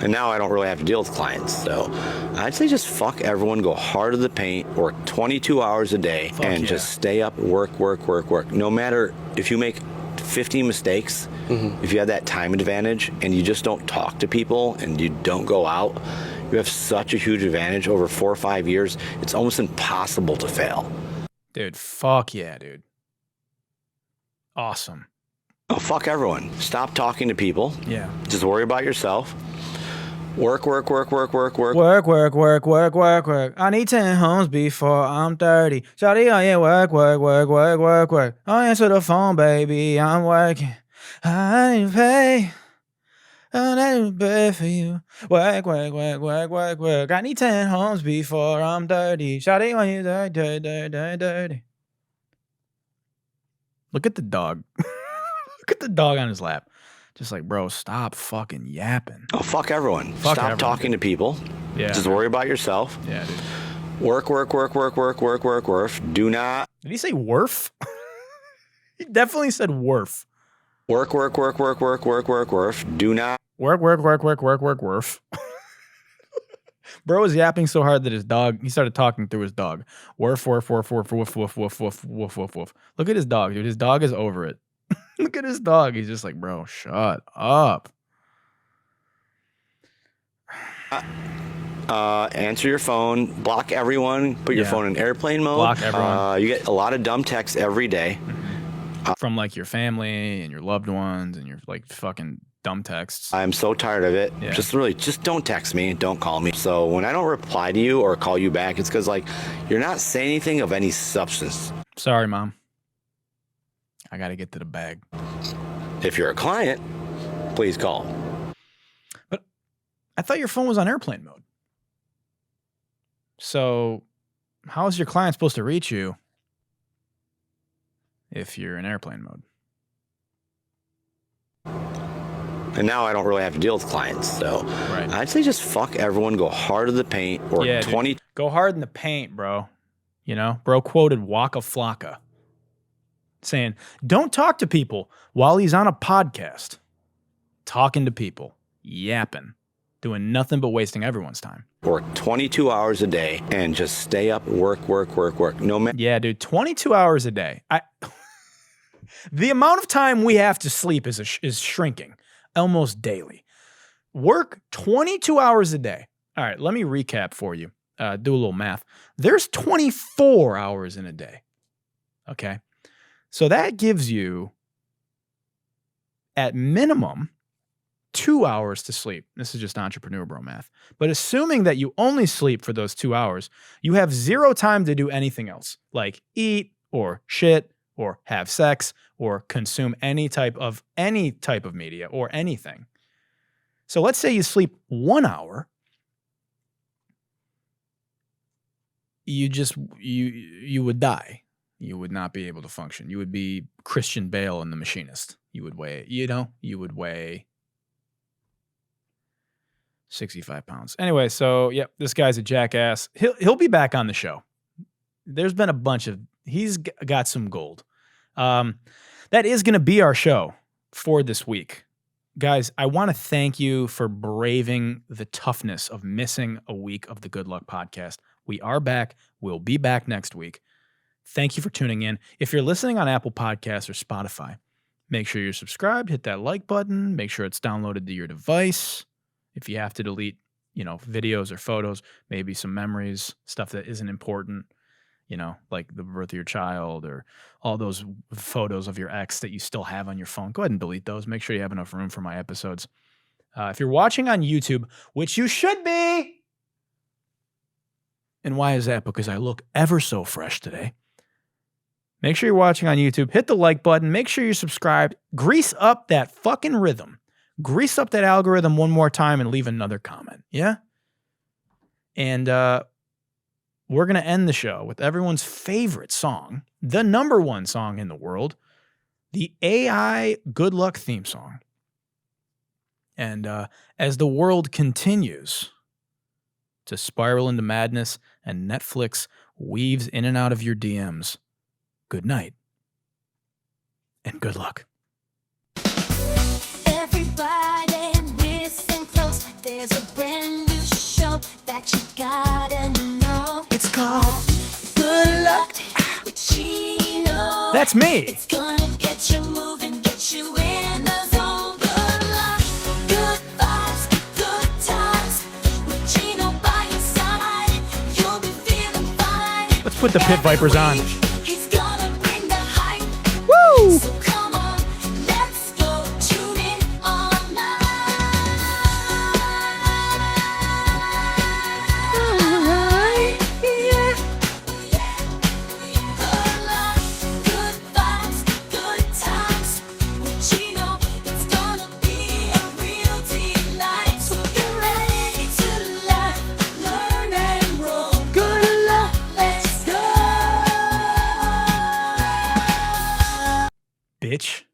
Speaker 10: And now I don't really have to deal with clients, so I'd say just fuck everyone, go hard to the paint, work 22 hours a day, just stay up, work. No matter if you make 50 mistakes, if you have that time advantage and you just don't talk to people and you don't go out, you have such a huge advantage over 4 or 5 years. It's almost impossible to fail.
Speaker 1: Dude, fuck yeah, dude. Awesome.
Speaker 10: Oh, fuck everyone. Stop talking to people.
Speaker 1: Yeah.
Speaker 10: Just worry about yourself. Work.
Speaker 1: Work. I need 10 homes before I'm 30. Shawty, oh yeah, work. Oh, answer the phone, baby, I'm working. I need to pay. I need to pay for you. Work. I need 10 homes before I'm 30. Shawty, oh yeah, dirty. Look at the dog. Look at the dog on his lap. Just like, bro, stop fucking yapping.
Speaker 10: Oh, fuck everyone. Stop talking to people.
Speaker 1: Yeah.
Speaker 10: Just worry about yourself.
Speaker 1: Yeah, dude.
Speaker 10: Work. Do not.
Speaker 1: Did he say Worf? He definitely said Worf.
Speaker 10: Work. Do not.
Speaker 1: Worf. Bro was yapping so hard that he started talking through his dog. Worf. Look at his dog, dude. His dog is over it. Look at his dog. He's just like, bro, shut up.
Speaker 10: Answer your phone. Block everyone. Put your phone in airplane mode.
Speaker 1: Block everyone.
Speaker 10: You get a lot of dumb texts every day.
Speaker 1: From like your family and your loved ones and your like fucking dumb texts.
Speaker 10: I'm so tired of it.
Speaker 1: Yeah.
Speaker 10: Just don't text me. Don't call me. So when I don't reply to you or call you back, it's because like you're not saying anything of any substance.
Speaker 1: Sorry, Mom. I got to get to the bag.
Speaker 10: If you're a client, please call.
Speaker 1: But I thought your phone was on airplane mode. So how is your client supposed to reach you if you're in airplane mode?
Speaker 10: And now I don't really have to deal with clients. So I'd say just fuck everyone, go hard to the paint, or 20.
Speaker 1: Dude, go hard in the paint, bro. You know, bro quoted Waka Flocka saying, don't talk to people while he's on a podcast. Talking to people, yapping, doing nothing but wasting everyone's time.
Speaker 10: Work 22 hours a day and just stay up, work. No matter.
Speaker 1: Yeah, dude, 22 hours a day. The amount of time we have to sleep is shrinking almost daily. Work 22 hours a day. All right, let me recap for you. Do a little math. There's 24 hours in a day. Okay. So that gives you, at minimum, 2 hours to sleep. This is just entrepreneur bro math. But assuming that you only sleep for those 2 hours, you have zero time to do anything else, like eat or shit or have sex or consume any type of media or anything. So let's say you sleep 1 hour. You would die. You would not be able to function. You would be Christian Bale in The Machinist. You would weigh 65 pounds. Anyway, so yep, this guy's a jackass. He'll be back on the show. There's been he's got some gold. That is going to be our show for this week. Guys, I want to thank you for braving the toughness of missing a week of the Good Luck Podcast. We are back. We'll be back next week. Thank you for tuning in. If you're listening on Apple Podcasts or Spotify, make sure you're subscribed, hit that like button, make sure it's downloaded to your device. If you have to delete, videos or photos, maybe some memories, stuff that isn't important, like the birth of your child or all those photos of your ex that you still have on your phone, go ahead and delete those. Make sure you have enough room for my episodes. If you're watching on YouTube, which you should be, and why is that? Because I look ever so fresh today. Make sure you're watching on YouTube. Hit the like button. Make sure you're subscribed. Grease up that fucking rhythm. Grease up that algorithm one more time and leave another comment. Yeah? And we're going to end the show with everyone's favorite song, the number one song in the world, the AI Good Luck theme song. And as the world continues to spiral into madness and Netflix weaves in and out of your DMs, good night and good luck.
Speaker 11: There's a brand new show that you gotta know.
Speaker 1: It's called
Speaker 11: Good Luck with Gino.
Speaker 1: That's me.
Speaker 11: It's gonna get you moving, get you in the zone. Good luck, good vibes, good times. With Gino by your side, you'll be feeling fine.
Speaker 1: Let's put the Pit Vipers on.
Speaker 11: He's gonna bring the hype.
Speaker 1: Woo!
Speaker 11: So come on, let's go tune in online. Good luck, good vibes, good times. With Gino, it's gonna be a real delight. So get ready to laugh, learn and roll. Good luck, let's go.
Speaker 1: Bitch.